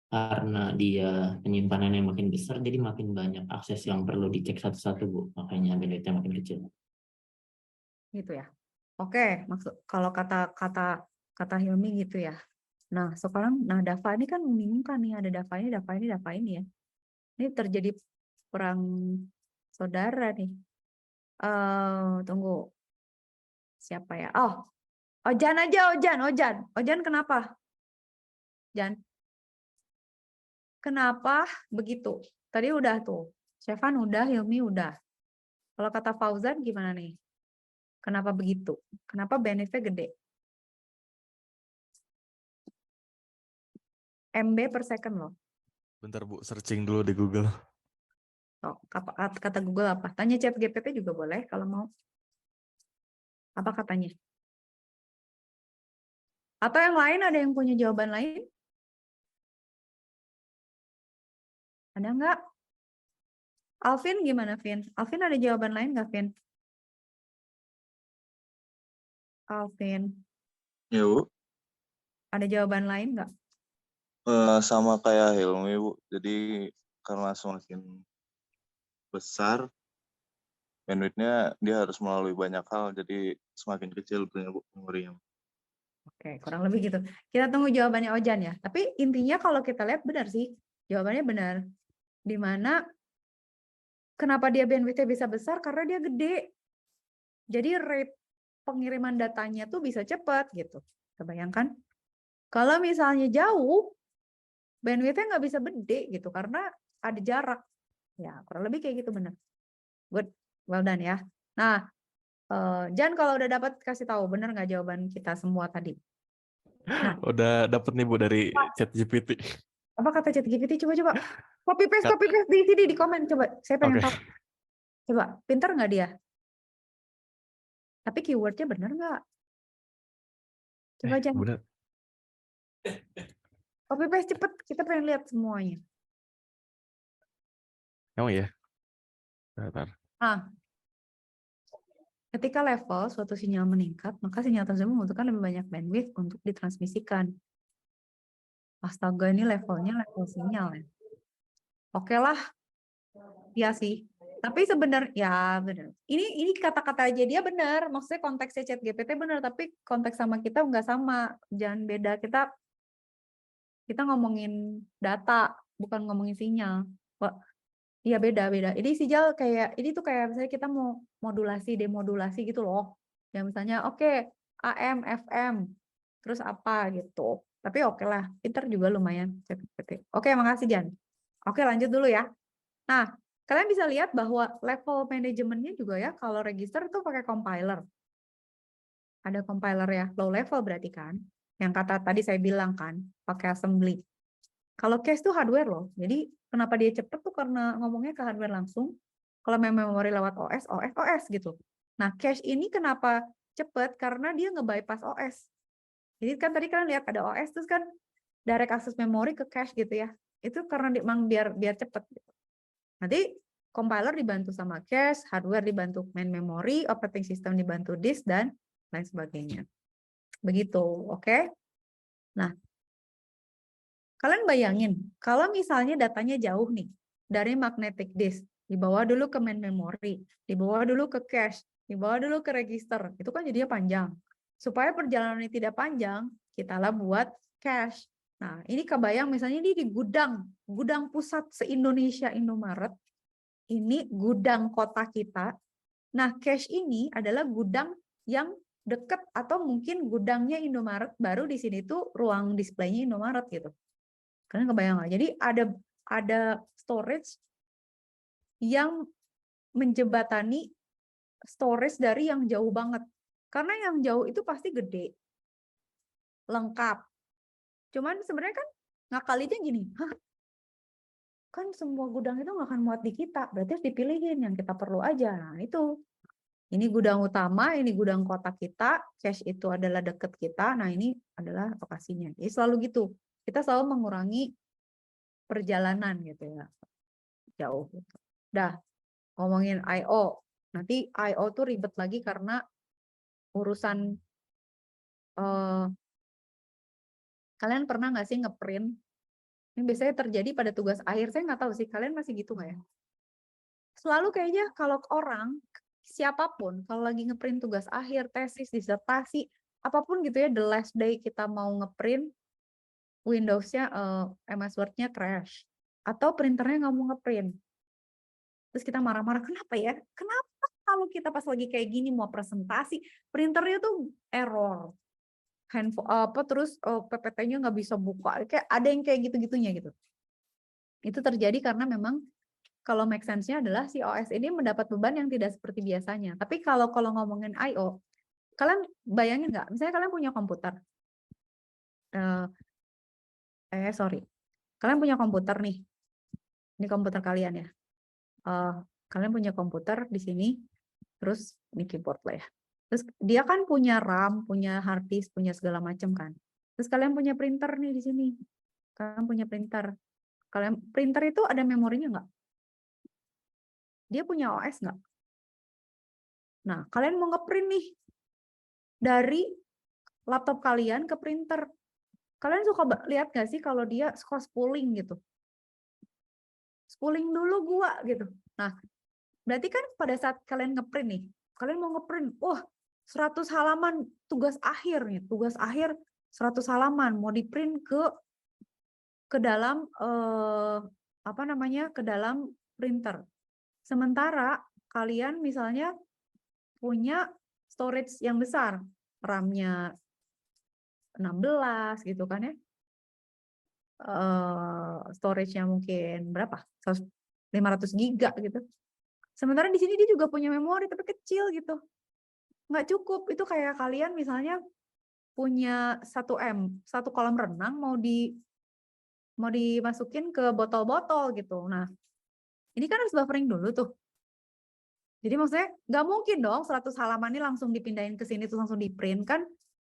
karena dia penyimpanannya makin besar, jadi makin banyak akses yang perlu dicek satu-satu Bu, makanya bandwidth-nya makin kecil. Gitu ya. Oke, maksud kalau kata Hilmi gitu ya. Nah, sekarang Dava ini kan membingungkan nih, ada Dava ini ya. Ini terjadi perang saudara nih. Tunggu. Siapa ya? Oh, Ojan aja, Ojan. Ojan kenapa? Jan. Kenapa begitu? Tadi udah tuh. Syafan udah, Hilmi udah. Kalau kata Fauzan gimana nih? Kenapa begitu? Kenapa benefitnya gede? MB per second loh. Bentar Bu, searching dulu di Google. Oh, kata Google apa? Tanya ChatGPT juga boleh kalau mau. Apa katanya? Atau yang lain ada yang punya jawaban lain? Ada nggak? Alvin gimana, Vin? Alvin ada jawaban lain nggak, Vin? Alvin. Ya Bu, Ada jawaban lain nggak? sama kayak Hilmi Bu. Jadi karena semakin besar bandwidth-nya dia harus melalui banyak hal, jadi semakin kecil memorinya. Oke, kurang lebih gitu. Kita tunggu jawabannya Ojan ya. Tapi intinya kalau kita lihat benar sih, jawabannya benar. Di mana kenapa dia bandwidth-nya bisa besar? Karena dia gede. Jadi rate pengiriman datanya tuh bisa cepat gitu. Kebayangkan? Kalau misalnya jauh, bandwidth-nya nggak bisa gede gitu karena ada jarak. Ya, kurang lebih kayak gitu benar. Good, well done ya. Nah, Jan kalau udah dapat kasih tahu benar nggak jawaban kita semua tadi? Nah, Udah dapet nih Bu dari ChatGPT. apa kata ChatGPT? Coba. Copy paste di sini di komen coba. Saya pengen tahu. Coba, pintar nggak dia? Tapi keywordnya benar nggak? Coba Jan. Bener. Copy paste cepet. Kita pengen lihat semuanya. Emang ya? Bentar. Nah, ketika level suatu sinyal meningkat, maka sinyal tersebut membutuhkan lebih banyak bandwidth untuk ditransmisikan. Astaga, ini levelnya level sinyal ya. Oke lah, ya sih. Tapi sebenarnya, ya benar. Ini kata-kata aja dia benar. Maksudnya konteksnya ChatGPT benar, tapi konteks sama kita nggak sama. Jangan beda. Kita ngomongin data, bukan ngomongin sinyal. Wah, iya beda. Ini sinyal kayak, ini tuh kayak misalnya kita mau modulasi, demodulasi gitu loh. Yang misalnya, oke, AM, FM, terus apa gitu. Tapi oke lah, pinter juga lumayan. Oke, makasih Jan. Oke, lanjut dulu ya. Nah, kalian bisa lihat bahwa level manajemennya juga ya, kalau register itu pakai compiler. Ada compiler ya, low level berarti kan. Yang kata tadi saya bilang kan, pakai assembly. Kalau cache itu hardware loh. Jadi kenapa dia cepet tuh karena ngomongnya ke hardware langsung. Kalau memori lewat OS gitu. Nah, cache ini kenapa cepet? Karena dia nge-bypass OS. Jadi kan tadi kalian lihat ada OS terus kan direct access memory ke cache gitu ya. Itu karena memang biar cepet gitu. Nanti compiler dibantu sama cache, hardware dibantu main memory, operating system dibantu disk dan lain sebagainya. Begitu, oke? Nah, kalian bayangin kalau misalnya datanya jauh nih dari magnetic disk, dibawa dulu ke main memory, dibawa dulu ke cache, dibawa dulu ke register, itu kan jadinya panjang. supaya perjalanannya tidak panjang, kitalah buat cash. Nah, ini kebayang misalnya ini di gudang pusat se-Indonesia Indomaret, ini gudang kota kita. Nah, cash ini adalah gudang yang dekat atau mungkin gudangnya Indomaret, baru di sini tuh ruang displaynya Indomaret gitu. Kalian kebayang nggak? Jadi ada storage yang menjembatani storage dari yang jauh banget. Karena yang jauh itu pasti gede, lengkap. Cuman sebenarnya kan ngakalinya gini, hah, kan semua gudang itu nggak akan muat di kita, berarti harus dipilihin yang kita perlu aja. Nah itu, ini gudang utama, ini gudang kota kita, cash itu adalah deket kita, nah ini adalah lokasinya. Jadi selalu gitu, kita selalu mengurangi perjalanan gitu ya, jauh. Dah, ngomongin I.O. Nanti I.O. tuh ribet lagi karena urusan kalian pernah nggak sih ngeprint? Ini biasanya terjadi pada tugas akhir. Saya nggak tahu sih, kalian masih gitu nggak ya? Selalu kayaknya kalau orang, siapapun, kalau lagi ngeprint tugas akhir, tesis, disertasi, apapun gitu ya, the last day kita mau ngeprint, Windows-nya, MS Word-nya crash. Atau printernya nggak mau ngeprint. Terus kita marah-marah, kenapa ya? Kenapa kalau kita pas lagi kayak gini mau presentasi, printernya tuh error. Handphone terus PPT-nya nggak bisa buka, kayak ada yang kayak gitu-gitunya gitu. Itu terjadi karena memang kalau make sense-nya adalah si OS ini mendapat beban yang tidak seperti biasanya. Tapi kalau ngomongin I.O., kalian bayangin nggak? Misalnya kalian punya komputer, kalian punya komputer nih, ini komputer kalian ya. Kalian punya komputer di sini, terus ini keyboard lah ya. Terus dia kan punya RAM, punya hard disk, punya segala macam kan. Terus kalian punya printer nih di sini. Kalian punya printer. Printer itu ada memorinya nggak? Dia punya OS nggak? Nah, kalian mau ngeprint nih dari laptop kalian ke printer. Kalian suka lihat nggak sih kalau dia suka spooling gitu? Spooling dulu gua gitu. Nah, berarti kan pada saat kalian ngeprint nih, kalian mau ngeprint, wah 100 halaman tugas akhir nih, tugas akhir 100 halaman mau diprint ke dalam ke dalam printer. Sementara kalian misalnya punya storage yang besar, RAM-nya 16 gitu kan ya. Storage-nya mungkin berapa? 500 giga gitu. Sementara di sini dia juga punya memori tapi kecil gitu. Nggak cukup. Itu kayak kalian misalnya punya 1 kolam renang mau dimasukin ke botol-botol gitu. Nah, ini kan harus buffering dulu tuh. Jadi maksudnya nggak mungkin dong 100 halaman ini langsung dipindahin ke sini terus langsung di print kan.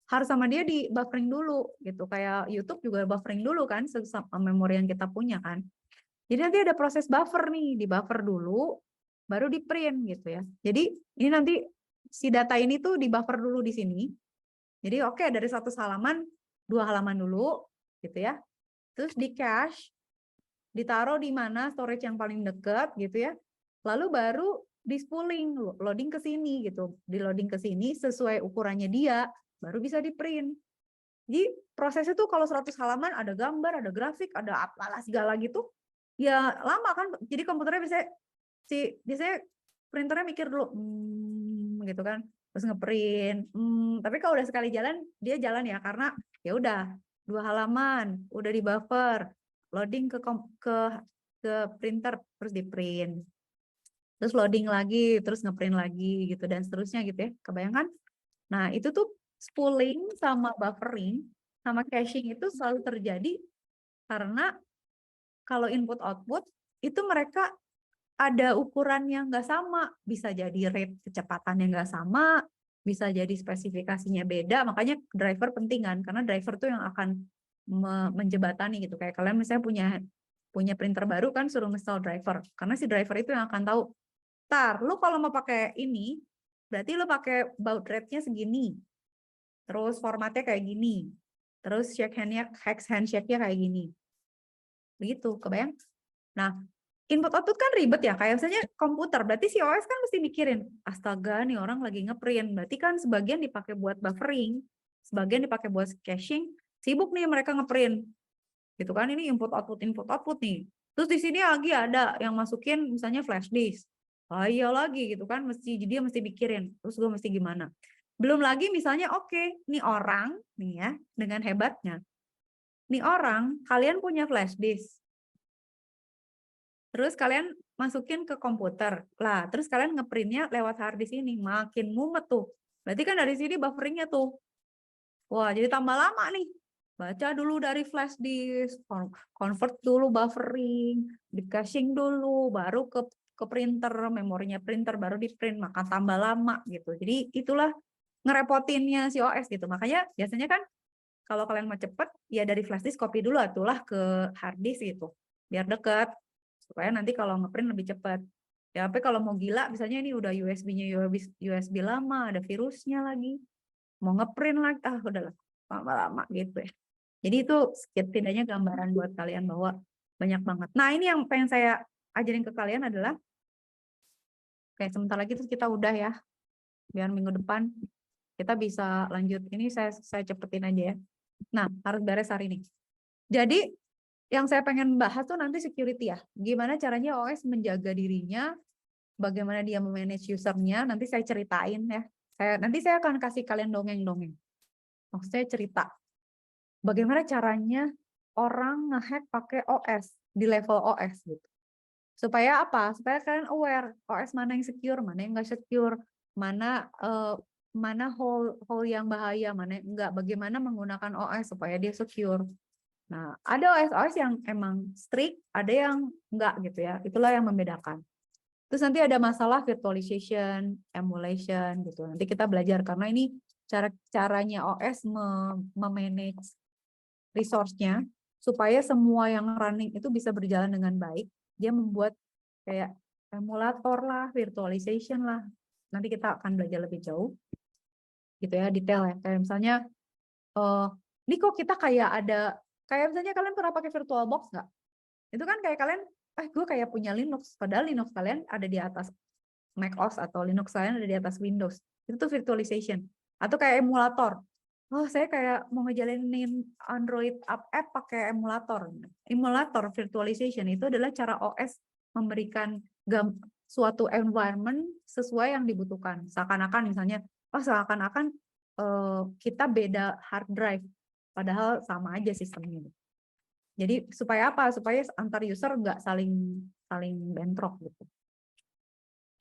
Harus sama dia di buffering dulu gitu. Kayak YouTube juga buffering dulu kan sama memori yang kita punya kan. Jadi nanti ada proses buffer nih, di buffer dulu baru di print gitu ya. Jadi ini nanti si data ini tuh di buffer dulu di sini. Jadi oke, dari 100 halaman 2 halaman dulu gitu ya. Terus di cache, ditaruh di mana storage yang paling dekat gitu ya. Lalu baru di spooling, loading ke sini gitu. Di loading ke sini sesuai ukurannya dia, baru bisa di print. Jadi prosesnya tuh kalau 100 halaman ada gambar, ada grafik, ada apalah segala gitu. Ya lama kan. Jadi komputernya biasanya printernya mikir dulu gitu kan. Terus ngeprint. Tapi kalau udah sekali jalan, dia jalan ya karena ya udah 2 halaman, udah di buffer, loading ke printer terus di print. Terus loading lagi, terus ngeprint lagi gitu dan seterusnya gitu ya. Kebayangkan? Nah, itu tuh spooling sama buffering sama caching itu selalu terjadi karena kalau input output itu mereka ada ukuran yang nggak sama, bisa jadi rate kecepatannya nggak sama, bisa jadi spesifikasinya beda, makanya driver penting kan, karena driver tuh yang akan menjembatani gitu. Kayak kalian misalnya punya printer baru kan suruh install driver, karena si driver itu yang akan tahu, lu kalau mau pakai ini, berarti lu pakai baud rate-nya segini, terus formatnya kayak gini, terus handshake-nya kayak gini. Begitu, kebayang? Nah, input output kan ribet ya, kayak misalnya komputer, berarti si OS kan mesti mikirin, astaga nih orang lagi ngeprint, berarti kan sebagian dipakai buat buffering, sebagian dipakai buat caching, sibuk nih mereka ngeprint, gitu kan, ini input output nih. Terus di sini lagi ada yang masukin misalnya flash disk, iya lagi gitu kan, dia mesti mikirin, terus gue mesti gimana. Belum lagi misalnya oke, nih orang nih ya, dengan hebatnya, nih orang, kalian punya flash disk, terus kalian masukin ke komputer lah, terus kalian ngeprintnya lewat hard disk ini, makin mumet tuh. Berarti kan dari sini bufferingnya tuh, wah jadi tambah lama nih. Baca dulu dari flash disk, convert dulu buffering, di caching dulu, baru ke printer, memorinya printer baru di print, maka tambah lama gitu. Jadi itulah ngerepotinnya si OS gitu. Makanya biasanya kan kalau kalian mau cepet, ya dari flash disk copy dulu atulah ke hard disk gitu, biar deket. Supaya nanti kalau ngeprint lebih cepat. Ya, tapi kalau mau gila, misalnya ini udah USB-nya USB lama, ada virusnya lagi. Mau ngeprint lagi, udahlah, lama-lama gitu ya. Jadi itu setidaknya gambaran buat kalian bahwa banyak banget. Nah, ini yang pengen saya ajarin ke kalian adalah, kayak sebentar lagi terus kita udah ya, biar minggu depan kita bisa lanjut. Ini saya cepetin aja ya. Nah, harus beres hari ini. Jadi, yang saya pengen bahas tuh nanti security ya. Gimana caranya OS menjaga dirinya, bagaimana dia memanage usernya, nanti saya ceritain ya. Nanti saya akan kasih kalian dongeng-dongeng. Maksudnya cerita. Bagaimana caranya orang ngehack pakai OS, di level OS gitu. Supaya apa? Supaya kalian aware, OS mana yang secure, mana yang nggak secure, mana hole yang bahaya, mana yang enggak, bagaimana menggunakan OS supaya dia secure. Nah, ada OS yang emang strict, ada yang enggak gitu ya. Itulah yang membedakan. Terus nanti ada masalah virtualization, emulation gitu. Nanti kita belajar karena ini caranya OS memanage resource-nya supaya semua yang running itu bisa berjalan dengan baik. Dia membuat kayak emulator lah, virtualization lah. Nanti kita akan belajar lebih jauh. Gitu ya, detail ya. Kayak misalnya ini kok kita kayak misalnya kalian pernah pakai VirtualBox nggak? Itu kan kayak kalian, gue kayak punya Linux, padahal Linux kalian ada di atas macOS atau Linux kalian ada di atas Windows. Itu tuh virtualization. Atau kayak emulator. Oh, saya kayak mau ngejalanin Android app pakai emulator. Emulator virtualization itu adalah cara OS memberikan suatu environment sesuai yang dibutuhkan. Seakan-akan misalnya, seakan-akan kita beda hard drive. Padahal sama aja sistemnya. Jadi supaya apa? Supaya antar user nggak saling bentrok gitu.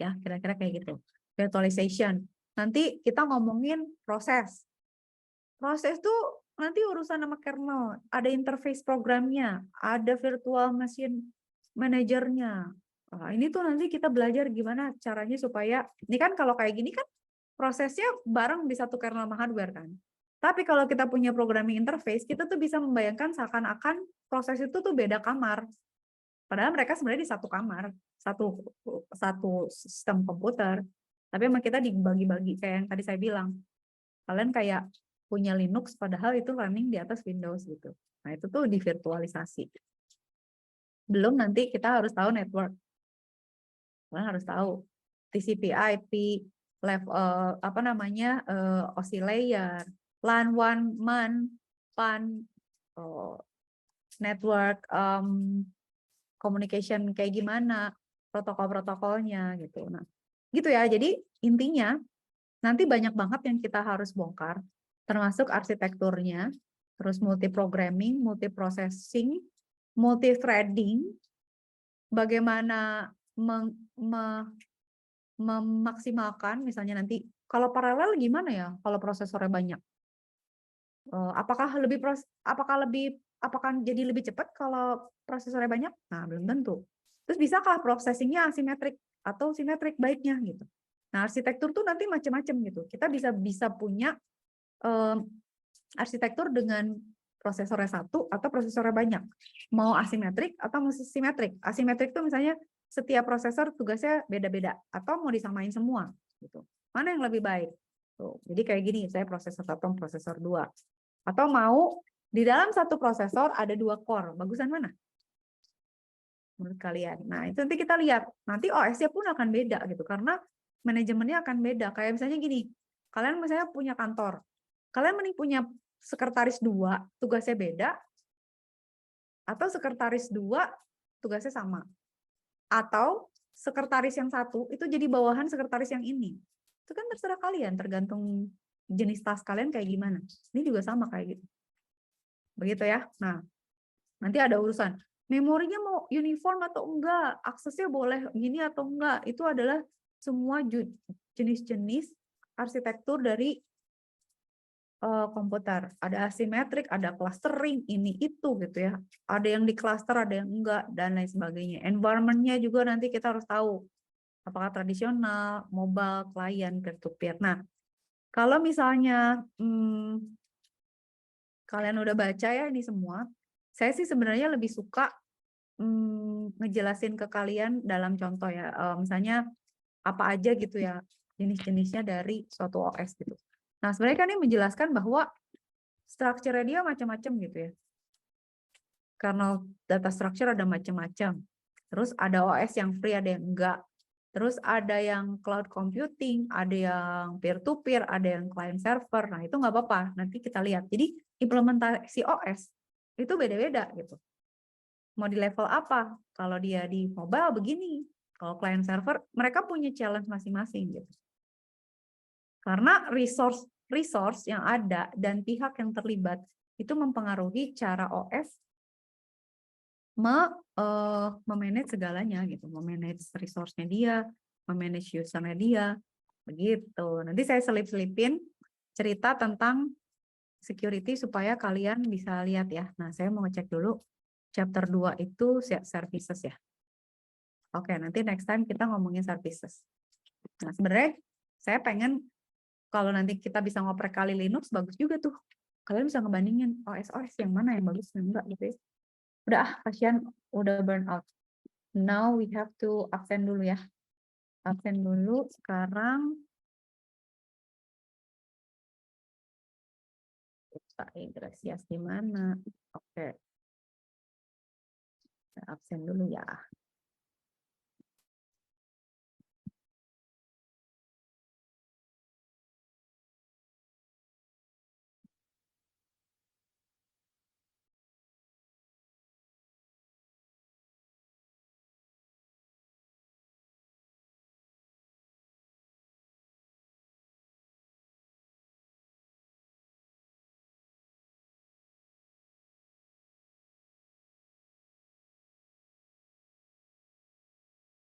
Ya, kira-kira kayak gitu. Virtualization. Nanti kita ngomongin proses. Proses tuh nanti urusan sama kernel. Ada interface programnya, ada virtual machine manajernya. Nah, ini tuh nanti kita belajar gimana caranya supaya, ini kan kalau kayak gini kan prosesnya bareng di satu kernel sama hardware kan. Tapi kalau kita punya programming interface, kita tuh bisa membayangkan seakan-akan proses itu tuh beda kamar. Padahal mereka sebenarnya di satu kamar, satu sistem komputer. Tapi emang kita dibagi-bagi, kayak yang tadi saya bilang. Kalian kayak punya Linux, padahal itu running di atas Windows gitu. Nah, itu tuh divirtualisasi. Belum nanti kita harus tahu network. Kalian harus tahu TCP/IP, level OSI layer, LAN, WAN, MAN, PAN, network, communication kayak gimana, protokol-protokolnya gitu. Nah, gitu ya. Jadi intinya nanti banyak banget yang kita harus bongkar, termasuk arsitekturnya, terus multi-programming, multi-processing, multi-threading, bagaimana memaksimalkan, misalnya nanti kalau paralel gimana ya kalau prosesornya banyak? Apakah jadi lebih cepat kalau prosesornya banyak? Nah, belum tentu. Terus bisakah processingnya asimetrik atau simetrik baiknya gitu? Nah, arsitektur tuh nanti macam-macam gitu. Kita bisa punya arsitektur dengan prosesornya satu atau prosesornya banyak. Mau asimetrik atau mau simetrik. Asimetrik tuh misalnya setiap prosesor tugasnya beda-beda atau mau disamain semua gitu. Mana yang lebih baik? Tuh. Jadi kayak gini, saya prosesor 1, prosesor 2. Atau mau di dalam satu prosesor ada 2 core, bagusan mana? menurut kalian? Nah, itu nanti kita lihat. Nanti OS-nya pun akan beda gitu karena manajemennya akan beda. Kayak misalnya gini, kalian misalnya punya kantor. Kalian mending punya sekretaris 2, tugasnya beda, atau sekretaris 2 tugasnya sama. Atau sekretaris yang satu itu jadi bawahan sekretaris yang ini. Itu kan terserah kalian, tergantung jenis tas kalian kayak gimana. Ini juga sama kayak gitu. Begitu ya. Nah, nanti ada urusan memorinya mau uniform atau enggak, aksesnya boleh gini atau enggak. Itu adalah semua jenis-jenis arsitektur dari komputer. Ada asimetrik, ada clustering, ini itu gitu ya. Ada yang di cluster, ada yang enggak, dan lain sebagainya. Environment-nya juga nanti kita harus tahu. Apakah tradisional, mobile, client, peer-to-peer. Nah, kalau misalnya kalian udah baca ya ini semua, saya sih sebenarnya lebih suka ngejelasin ke kalian dalam contoh ya. Misalnya apa aja gitu ya jenis-jenisnya dari suatu OS gitu. Nah, sebenarnya kan ini menjelaskan bahwa structure-nya dia macam-macam gitu ya. Karena data structure ada macam-macam. Terus ada OS yang free, ada yang enggak. Terus ada yang cloud computing, ada yang peer-to-peer, ada yang client server. Nah, itu nggak apa-apa. Nanti kita lihat. Jadi, implementasi OS itu beda-beda gitu. Mau di level apa? Kalau dia di mobile begini. Kalau client server, mereka punya challenge masing-masing gitu. Karena resource yang ada dan pihak yang terlibat itu mempengaruhi cara OS memanage segalanya gitu, memanage resource-nya dia, memanage user-nya dia, begitu. Nanti saya selip-selipin cerita tentang security supaya kalian bisa lihat ya. Nah, saya mau ngecek dulu chapter 2 itu services ya. Oke, nanti next time kita ngomongin services. Nah, sebenarnya saya pengen kalau nanti kita bisa ngoprek kali Linux, bagus juga tuh. Kalian bisa ngebandingin OS yang mana yang bagus dan enggak gitu ya. Udah, kasihan udah burn out. Now we have to absen dulu ya. Absen dulu sekarang. Gracias di mana? Oke. Absen dulu ya.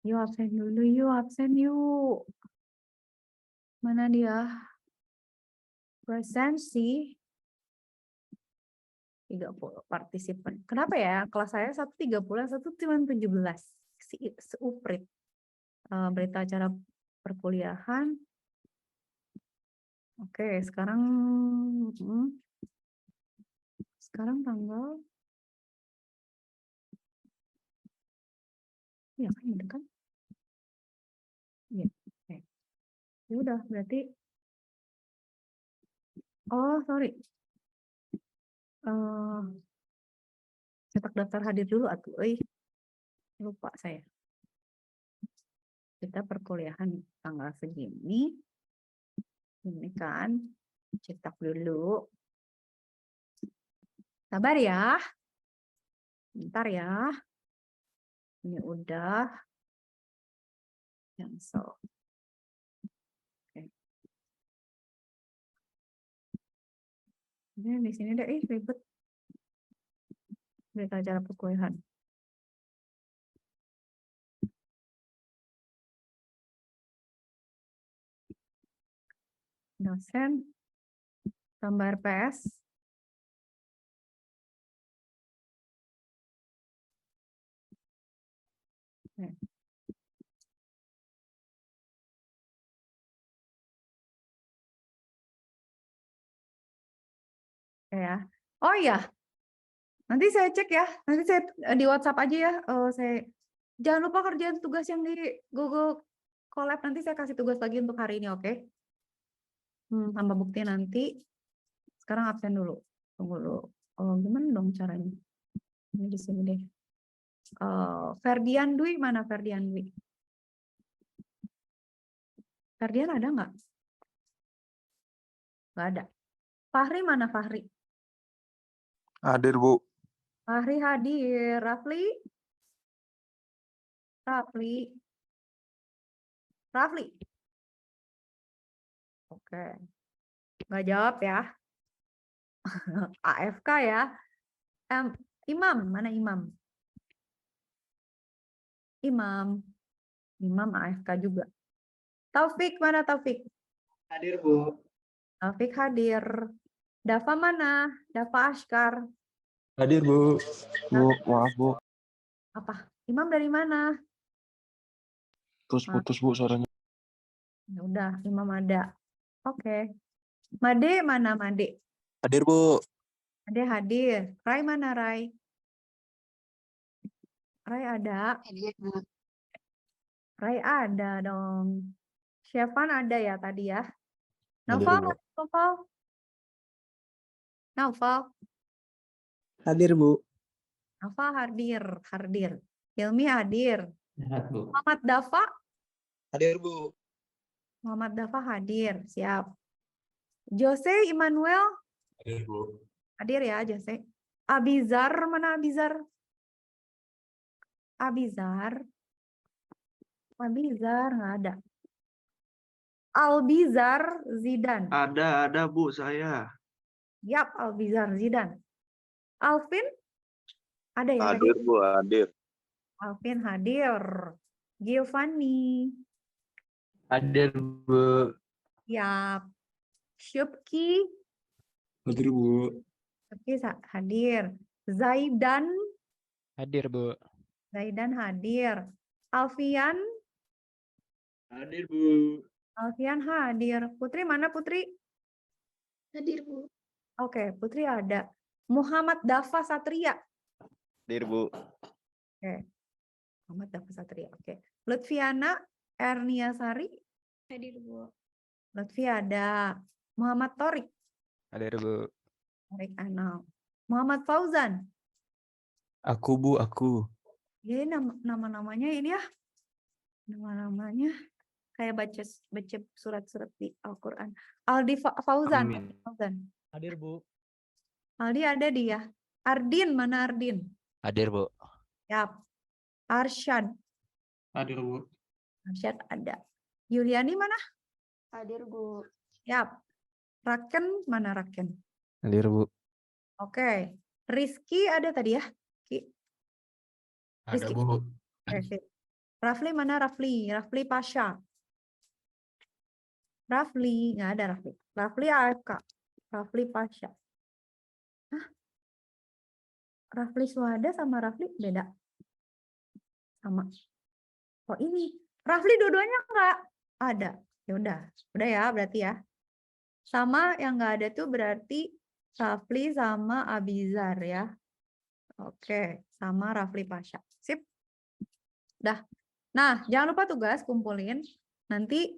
Yuk absen dulu, yuk absen yuk. Mana dia? Presensi 30 partisipan. Kenapa ya? Kelas saya 130, satu cuma 17. Seuprit. Berita acara perkuliahan. Oke, sekarang tanggal ya kan bener kan? Iya. Oke. Ya udah berarti sorry. Cetak daftar hadir dulu atuh. Lupa saya. Kita perkuliahan tanggal segini. Ini kan cetak dulu. Sabar ya. Bentar ya. Ini udah. Cancel. Oke. Ini di sini deh, ribet. Berita acara perkuliahan. Dosen tambah RPS. Oke. Ya. Oh iya, nanti saya cek ya. Nanti saya di WhatsApp aja ya. Saya jangan lupa kerjaan tugas yang di Google Colab. Nanti saya kasih tugas lagi untuk hari ini, oke? Tambah bukti nanti. Sekarang absen dulu. Tunggu dulu. Gimana dong caranya? Ini di sini deh. Ferdian Dwi mana Ferdian Dwi? Ferdian ada nggak? Nggak ada. Fahri mana Fahri? Hadir, Bu. Fahri hadir. Rafli? Rafli? Rafli? Oke. Nggak jawab ya. AFK ya. Imam, mana Imam? Imam. Imam AFK juga. Taufik, mana Taufik? Hadir, Bu. Taufik hadir. Dava mana? Dava Ashkar. Hadir, Bu. Bu, maaf, Bu. Apa? Imam dari mana? Terus Maaf. putus, Bu, suaranya. Ya udah, Imam ada. Oke. Made mana Made? Hadir, Bu. Made hadir. Rai mana Rai? Rai ada. Hadir, Bu. Rai ada dong. Syafan ada ya tadi ya. Hadir, Naufal, Bu. Naufal. Naufal. Hadir, Bu. Naufal hadir. Hadir. Hilmi hadir. Sehat, Bu. Muhammad Dafa. Hadir, Bu. Muhammad Dafa hadir. Siap. Jose Immanuel. Hadir, Bu. Hadir ya Jose. Abizar mana Abizar? Abizar. Abizar nggak ada. Albizar Zidan. Ada, Bu, saya. Yap, Albizar Zidan. Alvin? Ada ya tadi? Hadir, Bu, hadir. Alvin hadir. Giovanni. Hadir, Bu. Yap. Syupki. Hadir, Bu. Syupki hadir. Zaidan. Hadir, Bu. Zaidan hadir. Alfian. Hadir, Bu. Alfian hadir. Putri mana Putri? Hadir, Bu. Oke, Putri ada. Muhammad Dafa Satria. Hadir, Bu. Muhammad Dafa Satria. Oke. Lutfiana Erniasari. Hadir, Bu. Lutfi ada. Muhammad Torik. Hadir, Bu. Torik Anal. Muhammad Fauzan. Aku, Bu, aku. Jadi nama-namanya ini ya. Nama-namanya kayak baca surat-surat di Al-Quran. Aldi Fauzan. Amin. Fauzan. Hadir, Bu. Aldi ada dia. Ardin, mana Ardin? Hadir, Bu. Yap. Arsyad. Hadir, Bu. Arsyad ada. Yuliani mana? Hadir, Bu. Yap. Raken, mana Raken? Hadir, Bu. Oke. Rizky ada tadi ya? Ada, Rizky. Bu. Oke, sip. Rafli mana Rafli? Rafli Pasha. Rafli, nggak ada Rafli. Rafli AFK. Rafli Pasha. Hah? Rafli Suhada sama Rafli beda? Sama. Oh ini. Rafli dua-duanya nggak ada. Ya udah ya berarti ya. Sama yang nggak ada tuh berarti Rafli sama Abizar ya. Oke, sama Rafli Pasha. Sip. Dah. Nah, jangan lupa tugas kumpulin. Nanti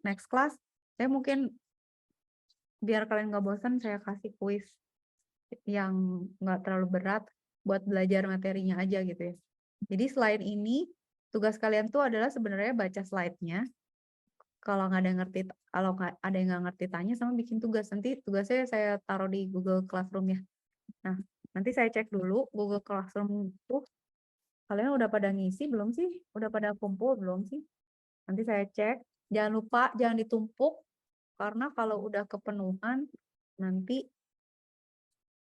next class saya mungkin biar kalian nggak bosan saya kasih kuis yang nggak terlalu berat buat belajar materinya aja gitu ya. Jadi selain ini tugas kalian tuh adalah sebenarnya baca slide-nya. Kalau nggak ada yang ngerti, kalau ada yang nggak ngerti tanya sama bikin tugas. Nanti tugasnya saya taruh di Google Classroom ya. Nah, nanti saya cek dulu Google Classroom tuh kalian udah pada ngisi belum sih? Udah pada kumpul belum sih? Nanti saya cek. Jangan lupa jangan ditumpuk karena kalau udah kepenuhan nanti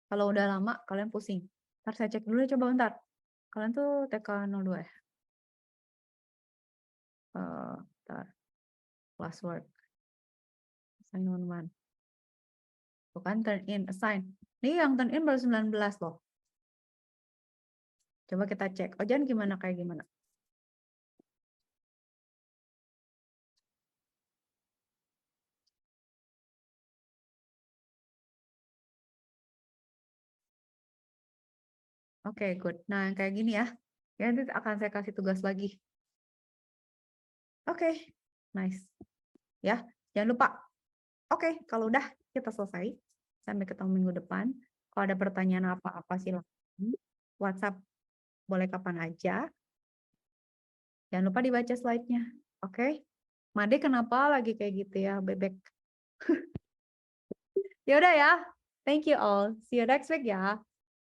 kalau udah lama kalian pusing. Ntar saya cek dulu ya, coba bentar. Kalian tuh TK02 ya? Bentar. Classwork. Assignment 1. Bukan turn in, assign. Ini yang turn in baru 19 loh. Coba kita cek. Ojan gimana kayak gimana? Oke, good. Nah, kayak gini ya. Ya, nanti akan saya kasih tugas lagi. Oke, nice. Ya, jangan lupa. Oke, kalau udah kita selesai. Sampai ketemu minggu depan. Kalau ada pertanyaan apa-apa silahkan WhatsApp boleh kapan aja. Jangan lupa dibaca slide-nya. Oke? Made kenapa lagi kayak gitu ya, bebek? Ya udah ya. Thank you all. See you next week ya.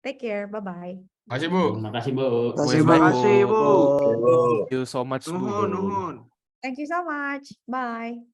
Take care. Bye-bye. Makasih, Bu. Terima kasih, Bu. Terima kasih, Bu. Thank you so much, Bu. Nuhun, nuhun. Thank you so much. Bye.